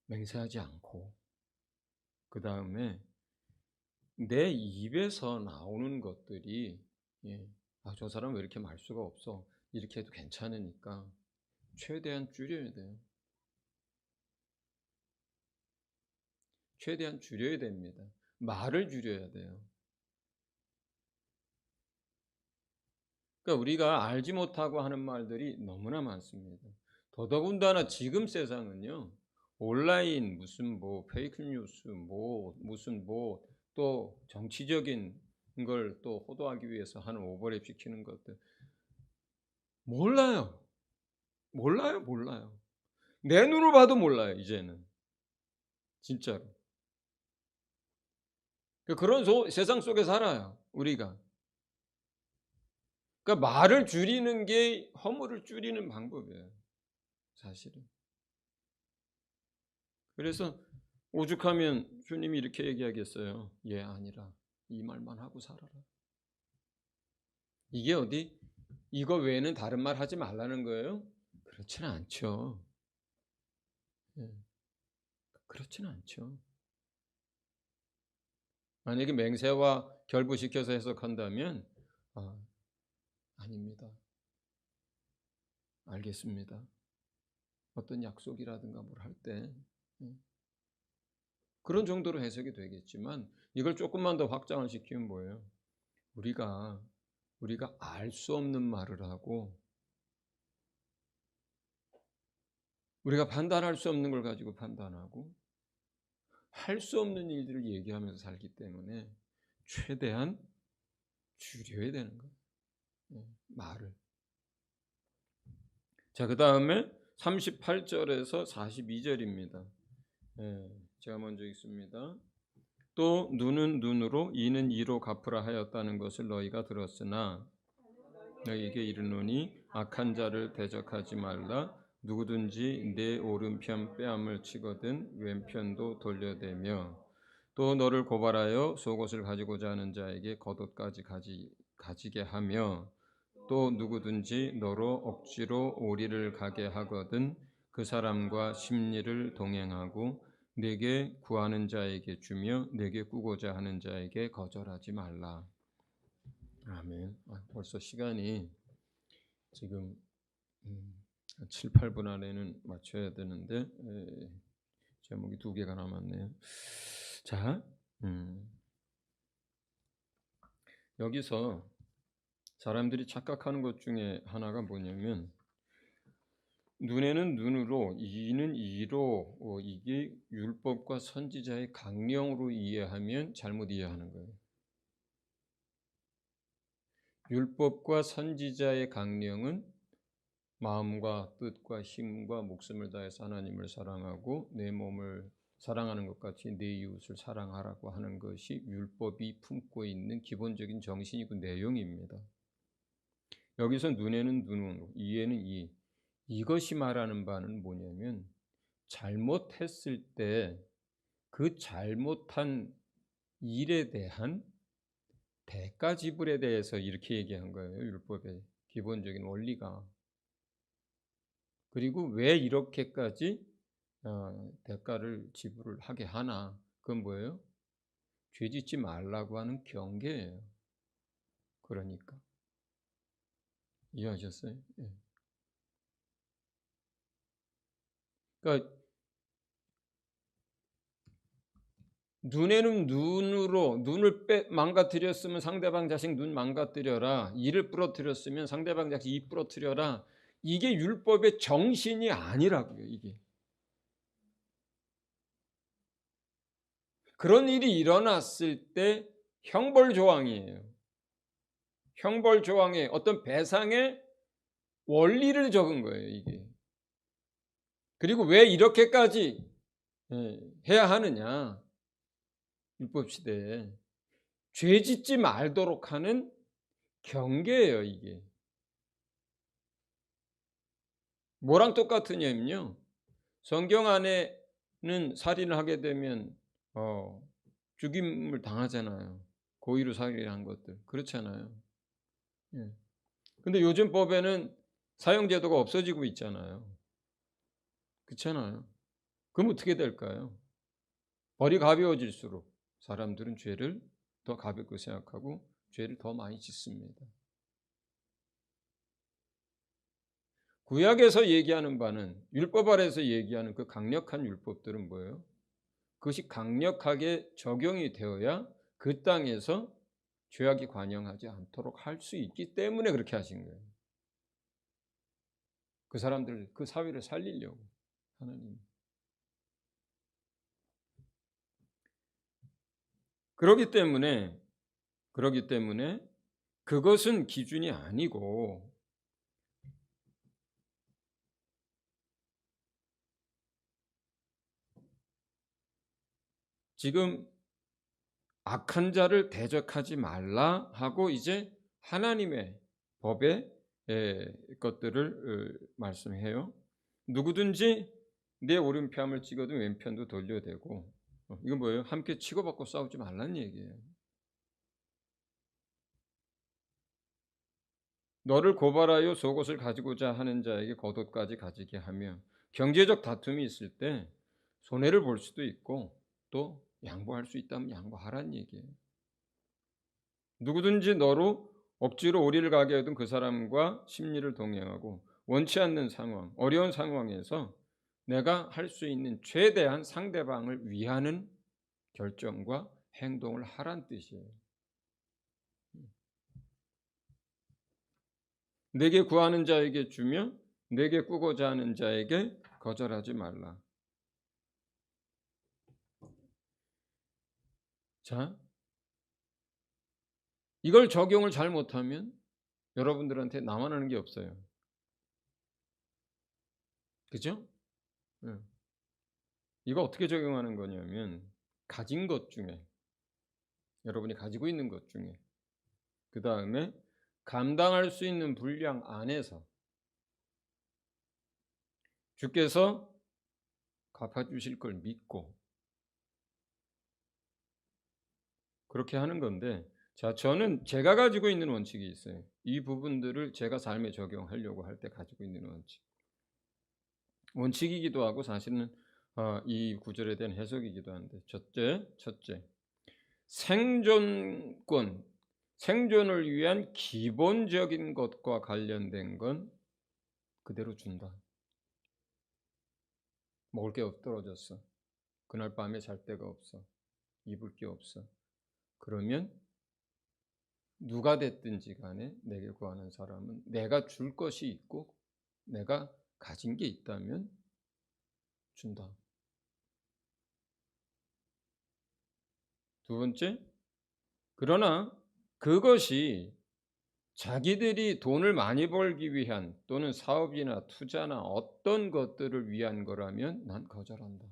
맹세하지 않고 그 다음에 내 입에서 나오는 것들이 저 사람 왜 이렇게 말수가 없어 이렇게 해도 괜찮으니까 최대한 줄여야 돼요. 최대한 줄여야 됩니다. 말을 줄여야 돼요. 그러니까 우리가 알지 못하고 하는 말들이 너무나 많습니다. 더더군다나 지금 세상은요. 온라인 무슨 뭐 페이크 뉴스 뭐 무슨 뭐 또 정치적인 걸 또 호도하기 위해서 하는 오버랩 시키는 것들 몰라요. 내 눈으로 봐도 몰라요. 이제는 진짜로. 그런 세상 속에 살아요, 우리가. 그러니까 말을 줄이는 게 허물을 줄이는 방법이에요, 사실은. 그래서 오죽하면 주님이 이렇게 얘기하겠어요. 예, 아니라 이 말만 하고 살아라. 이게 어디 이거 외에는 다른 말 하지 말라는 거예요? 그렇지는 않죠. 예, 그렇지는 않죠. 만약에 맹세와 결부시켜서 해석한다면 아닙니다. 알겠습니다. 어떤 약속이라든가 뭘 할 때 그런 정도로 해석이 되겠지만 이걸 조금만 더 확장을 시키면 뭐예요? 우리가 알 수 없는 말을 하고 우리가 판단할 수 없는 걸 가지고 판단하고 할 수 없는 일들을 얘기하면서 살기 때문에 최대한 줄여야 되는 거예요. 말을. 자, 그 다음에 38절에서 42절입니다. 제가 먼저 읽습니다. 또 눈은 눈으로 이는 이로 갚으라 하였다는 것을 너희가 들었으나 너희에게 이르노니 악한 자를 대적하지 말라. 누구든지 내 오른편 뺨을 치거든 왼편도 돌려대며 또 너를 고발하여 속옷을 가지고자 하는 자에게 겉옷까지 가지게 하며 또 누구든지 너로 억지로 오리를 가게 하거든 그 사람과 심리를 동행하고 내게 구하는 자에게 주며 내게 꾸고자 하는 자에게 거절하지 말라. 아멘. 벌써 시간이 지금 7, 8분 안에는 맞춰야 되는데 제목이 2개가 남았네요. 자, 여기서 사람들이 착각하는 것 중에 하나가 뭐냐면 눈에는 눈으로 이는 이로 이게 율법과 선지자의 강령으로 이해하면 잘못 이해하는 거예요. 율법과 선지자의 강령은 마음과 뜻과 힘과 목숨을 다해서 하나님을 사랑하고 내 몸을 사랑하는 것 같이 내 이웃을 사랑하라고 하는 것이 율법이 품고 있는 기본적인 정신이고 내용입니다. 여기서 눈에는 눈으로 이에는 이것이 말하는 바는 뭐냐면 잘못했을 때 그 잘못한 일에 대한 대가 지불에 대해서 이렇게 얘기한 거예요. 율법의 기본적인 원리가. 그리고 왜 이렇게까지 대가를 지불을 하게 하나? 그건 뭐예요? 죄 짓지 말라고 하는 경계예요. 그러니까 이해하셨어요? 예. 그러니까 눈에는 눈으로 눈을 망가뜨렸으면 상대방 자식 눈 망가뜨려라. 이를 부러뜨렸으면 상대방 자식 이 부러뜨려라. 이게 율법의 정신이 아니라고요. 이게. 그런 일이 일어났을 때 형벌 조항이에요. 형벌 조항에 어떤 배상의 원리를 적은 거예요. 이게. 그리고 왜 이렇게까지 해야 하느냐. 율법 시대에. 죄 짓지 말도록 하는 경계예요. 이게. 뭐랑 똑같으냐면요. 성경 안에는 살인을 하게 되면 죽임을 당하잖아요. 고의로 살인을 한 것들. 그렇잖아요. 예. 근데 요즘 법에는 사형제도가 없어지고 있잖아요. 그렇잖아요. 그럼 어떻게 될까요? 벌이 가벼워질수록 사람들은 죄를 더 가볍게 생각하고 죄를 더 많이 짓습니다. 구약에서 얘기하는 바는 율법 아래에서 얘기하는 그 강력한 율법들은 뭐예요? 그것이 강력하게 적용이 되어야 그 땅에서 죄악이 관영하지 않도록 할 수 있기 때문에 그렇게 하신 거예요. 그 사람들, 그 사회를 살리려고 하나님. 그렇기 때문에 그것은 기준이 아니고 지금 악한 자를 대적하지 말라 하고 이제 하나님의 법의 것들을 말씀해요. 누구든지 내 오른편을 찍어도 왼편도 돌려대고, 이건 뭐예요? 함께 치고받고 싸우지 말란 얘기예요. 너를 고발하여 속옷을 가지고자 하는 자에게 겉옷까지 가지게 하며, 경제적 다툼이 있을 때 손해를 볼 수도 있고 또 양보할 수 있다면 양보하란 얘기예요. 누구든지 너로 억지로 오리를 가게 하던 그 사람과 심리를 동행하고, 원치 않는 상황, 어려운 상황에서 내가 할 수 있는 최대한 상대방을 위하는 결정과 행동을 하란 뜻이에요. 내게 구하는 자에게 주며 내게 꾸고자 하는 자에게 거절하지 말라. 자, 이걸 적용을 잘못하면 여러분들한테 나만 하는 게 없어요. 그죠? 이거 어떻게 적용하는 거냐면, 가진 것 중에, 여러분이 가지고 있는 것 중에, 그 다음에 감당할 수 있는 분량 안에서 주께서 갚아주실 걸 믿고 그렇게 하는 건데, 자, 저는 제가 가지고 있는 원칙이 있어요. 이 부분들을 제가 삶에 적용하려고 할 때 가지고 있는 원칙이기도 하고 사실은 이 구절에 대한 해석이기도 한데, 첫째, 생존권, 생존을 위한 기본적인 것과 관련된 건 그대로 준다. 먹을 게 떨어졌어. 그날 밤에 잘 데가 없어. 입을 게 없어. 그러면 누가 됐든지 간에 내게 구하는 사람은 내가 줄 것이 있고 내가 가진 게 있다면 준다. 두 번째, 그러나 그것이 자기들이 돈을 많이 벌기 위한 또는 사업이나 투자나 어떤 것들을 위한 거라면 난 거절한다.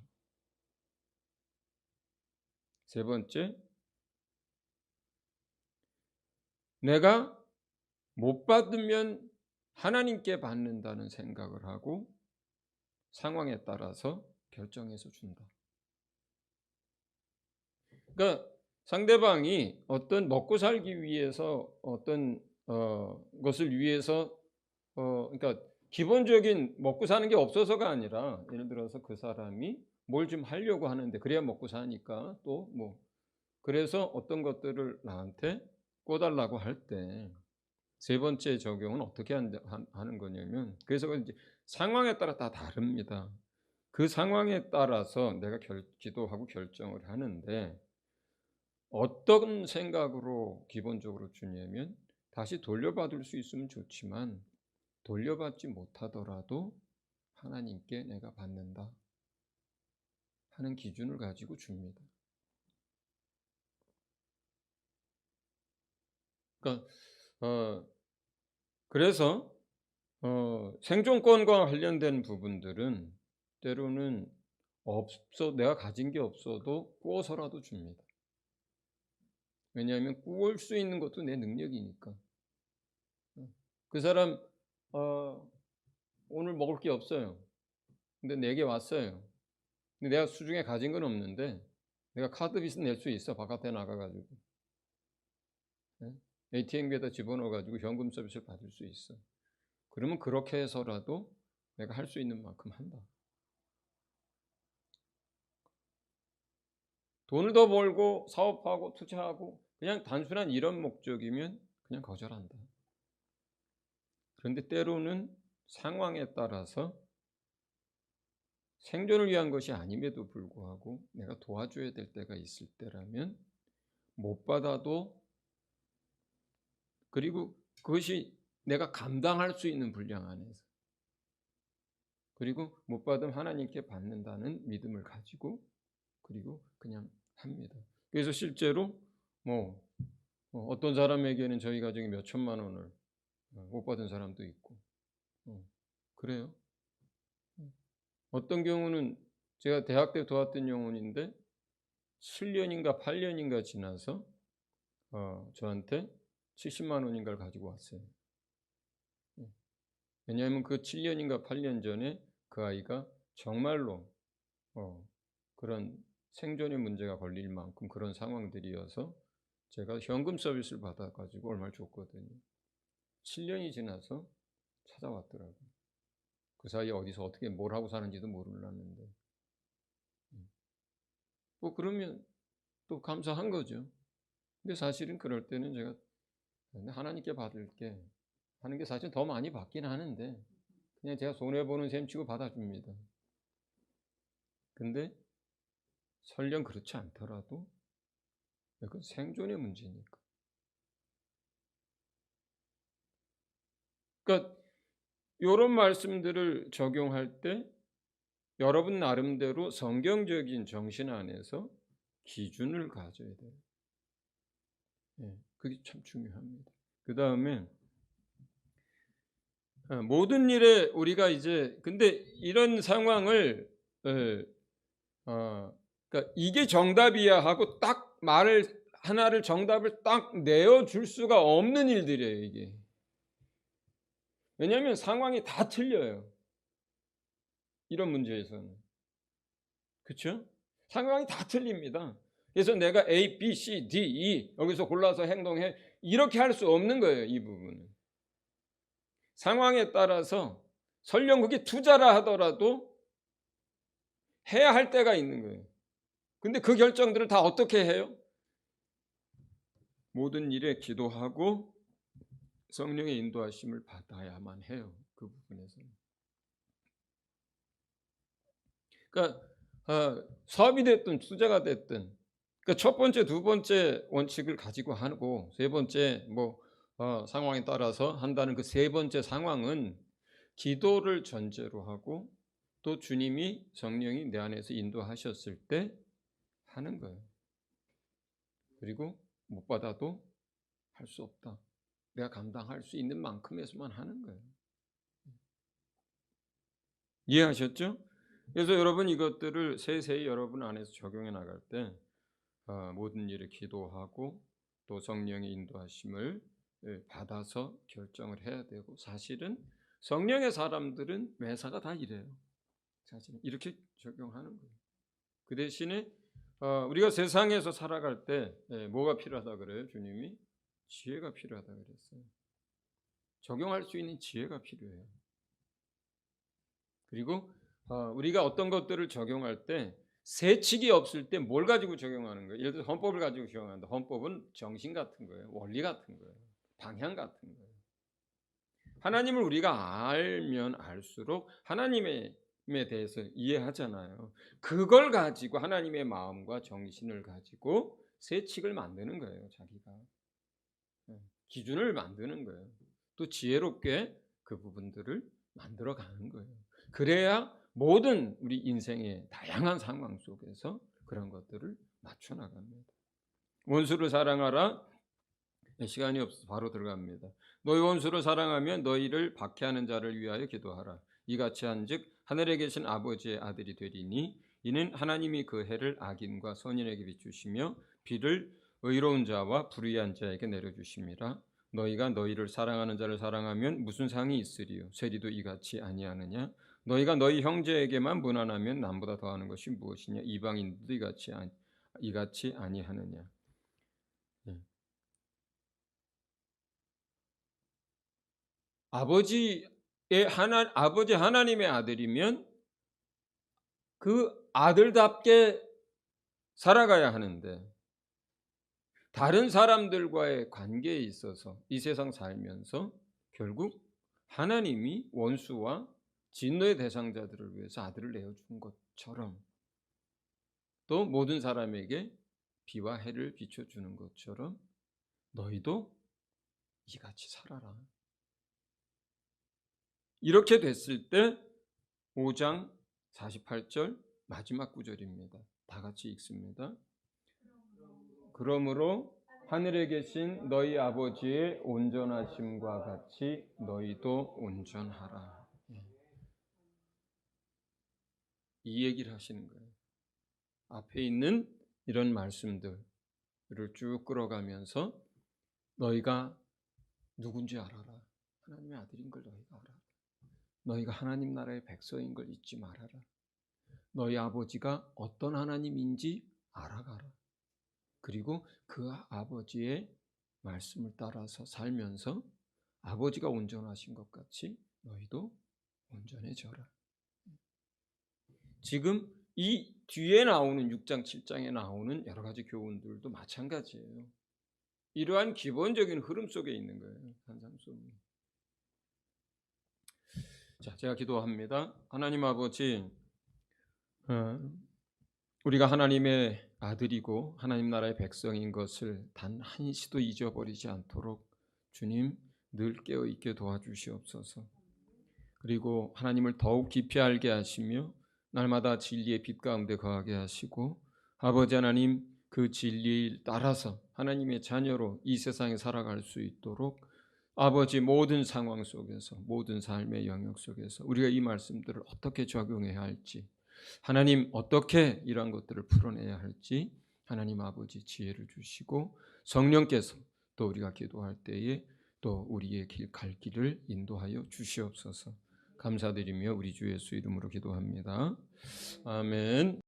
세 번째, 내가 못 받으면 하나님께 받는다는 생각을 하고 상황에 따라서 결정해서 준다. 그러니까 상대방이 어떤 먹고 살기 위해서 어떤 것을 위해서 그러니까 기본적인 먹고 사는 게 없어서가 아니라, 예를 들어서 그 사람이 뭘 좀 하려고 하는데 그래야 먹고 사니까 또 뭐 그래서 어떤 것들을 나한테 꿔달라고 할 때 세 번째 적용은 어떻게 하는 거냐면, 그래서 이제 상황에 따라 다 다릅니다. 그 상황에 따라서 내가 기도하고 결정을 하는데, 어떤 생각으로 기본적으로 주냐면, 다시 돌려받을 수 있으면 좋지만 돌려받지 못하더라도 하나님께 내가 받는다 하는 기준을 가지고 줍니다. 그러니까 그래서 생존권과 관련된 부분들은 때로는 내가 가진 게 없어도 꾸어서라도 줍니다. 왜냐하면 꾸을 수 있는 것도 내 능력이니까. 그 사람 오늘 먹을 게 없어요. 근데 내게 왔어요. 근데 내가 수중에 가진 건 없는데 내가 카드 빚은 낼 수 있어. 바깥에 나가가지고 ATM기에다 집어넣어가지고 현금 서비스를 받을 수 있어. 그러면 그렇게 해서라도 내가 할 수 있는 만큼 한다. 돈을 더 벌고 사업하고 투자하고 그냥 단순한 이런 목적이면 그냥 거절한다. 그런데 때로는 상황에 따라서 생존을 위한 것이 아님에도 불구하고 내가 도와줘야 될 때가 있을 때라면 못 받아도, 그리고 그것이 내가 감당할 수 있는 분량 안에서, 그리고 못 받으면 하나님께 받는다는 믿음을 가지고 그리고 그냥 합니다. 그래서 실제로 어떤 사람에게는 저희 가정이 몇 천만 원을 못 받은 사람도 있고 그래요. 어떤 경우는 제가 대학 때 도왔던 영혼인데 7년인가 8년인가 지나서 저한테 70만 원인가를 가지고 왔어요. 왜냐하면 그 7년인가 8년 전에 그 아이가 정말로 그런 생존의 문제가 걸릴 만큼 그런 상황들이어서 제가 현금 서비스를 받아가지고 얼마를 줬거든요. 7년이 지나서 찾아왔더라고요. 그 사이에 어디서 어떻게 뭘 하고 사는지도 모르는데 뭐 그러면 또 감사한 거죠. 근데 사실은 그럴 때는 제가 하나님께 받을게 하는 게 사실 더 많이 받긴 하는데 그냥 제가 손해보는 셈 치고 받아줍니다. 근데 설령 그렇지 않더라도 그건 생존의 문제니까. 그러니까 이런 말씀들을 적용할 때 여러분 나름대로 성경적인 정신 안에서 기준을 가져야 돼요. 그게 참 중요합니다. 그 다음에 모든 일에 우리가 이제 근데 이런 상황을 그러니까 이게 정답이야 하고 딱 말을 하나를 정답을 딱 내어줄 수가 없는 일들이에요, 이게. 왜냐하면 상황이 다 틀려요. 이런 문제에서는. 그렇죠? 상황이 다 틀립니다. 그래서 내가 A, B, C, D, E 여기서 골라서 행동해 이렇게 할 수 없는 거예요, 이 부분은. 상황에 따라서 설령 그게 투자라 하더라도 해야 할 때가 있는 거예요. 근데 그 결정들을 다 어떻게 해요? 모든 일에 기도하고 성령의 인도하심을 받아야만 해요. 그 부분에서는. 그러니까 사업이 됐든 투자가 됐든 그러니까 첫 번째, 두 번째 원칙을 가지고 하고 세 번째 상황에 따라서 한다는 그 세 번째 상황은 기도를 전제로 하고 또 주님이 성령이 내 안에서 인도하셨을 때 하는 거예요. 그리고 못 받아도 할 수 없다. 내가 감당할 수 있는 만큼에서만 하는 거예요. 이해하셨죠? 그래서 여러분 이것들을 세세히 여러분 안에서 적용해 나갈 때 모든 일에 기도하고 또 성령의 인도하심을 받아서 결정을 해야 되고 사실은 성령의 사람들은 매사가 다 이래요. 사실은 이렇게 적용하는 거예요. 그 대신에 우리가 세상에서 살아갈 때 뭐가 필요하다 그래요? 주님이 지혜가 필요하다 그랬어요. 적용할 수 있는 지혜가 필요해요. 그리고 우리가 어떤 것들을 적용할 때 세칙이 없을 때 뭘 가지고 적용하는 거예요? 예를 들어 헌법을 가지고 적용한다. 헌법은 정신 같은 거예요. 원리 같은 거예요. 방향 같은 거예요. 하나님을 우리가 알면 알수록 하나님에 대해서 이해하잖아요. 그걸 가지고 하나님의 마음과 정신을 가지고 세칙을 만드는 거예요. 자기가. 기준을 만드는 거예요. 또 지혜롭게 그 부분들을 만들어 가는 거예요. 그래야 모든 우리 인생의 다양한 상황 속에서 그런 것들을 맞춰 나갑니다. 원수를 사랑하라. 시간이 없어서 바로 들어갑니다. 너희 원수를 사랑하면 너희를 박해하는 자를 위하여 기도하라. 이같이 한즉 하늘에 계신 아버지의 아들이 되리니 이는 하나님이 그 해를 악인과 선인에게 비추시며 비를 의로운 자와 불의한 자에게 내려주심이라. 너희가 너희를 사랑하는 자를 사랑하면 무슨 상이 있으리요? 세리도 이같이 아니하느냐? 너희가 너희 형제에게만 무난하면 남보다 더하는 것이 무엇이냐? 이방인도 이같이 아니하느냐? 아버지 하나님의 아들이면 그 아들답게 살아가야 하는데 다른 사람들과의 관계에 있어서 이 세상 살면서 결국 하나님이 원수와 진노의 대상자들을 위해서 아들을 내어준 것처럼 또 모든 사람에게 비와 해를 비춰주는 것처럼 너희도 이같이 살아라. 이렇게 됐을 때 5장 48절 마지막 구절입니다. 다 같이 읽습니다. 그러므로 하늘에 계신 너희 아버지의 온전하심과 같이 너희도 온전하라. 이 얘기를 하시는 거예요. 앞에 있는 이런 말씀들을 쭉 끌어가면서 너희가 누군지 알아라. 하나님의 아들인 걸 너희가 알아라. 너희가 하나님 나라의 백성인 걸 잊지 말아라. 너희 아버지가 어떤 하나님인지 알아가라. 그리고 그 아버지의 말씀을 따라서 살면서 아버지가 온전하신 것 같이 너희도 온전해져라. 지금 이 뒤에 나오는 6장, 7장에 나오는 여러 가지 교훈들도 마찬가지예요. 이러한 기본적인 흐름 속에 있는 거예요. 산상수훈이. 자, 제가 기도합니다. 하나님 아버지, 우리가 하나님의 아들이고 하나님 나라의 백성인 것을 단 한시도 잊어버리지 않도록 주님 늘 깨어있게 도와주시옵소서. 그리고 하나님을 더욱 깊이 알게 하시며 날마다 진리의 빛 가운데 거하게 하시고 아버지 하나님 그 진리를 따라서 하나님의 자녀로 이 세상에 살아갈 수 있도록 아버지 모든 상황 속에서 모든 삶의 영역 속에서 우리가 이 말씀들을 어떻게 적용해야 할지 하나님 어떻게 이러한 것들을 풀어내야 할지 하나님 아버지 지혜를 주시고 성령께서 또 우리가 기도할 때에 또 우리의 갈 길을 인도하여 주시옵소서. 감사드리며 우리 주 예수 이름으로 기도합니다. 아멘.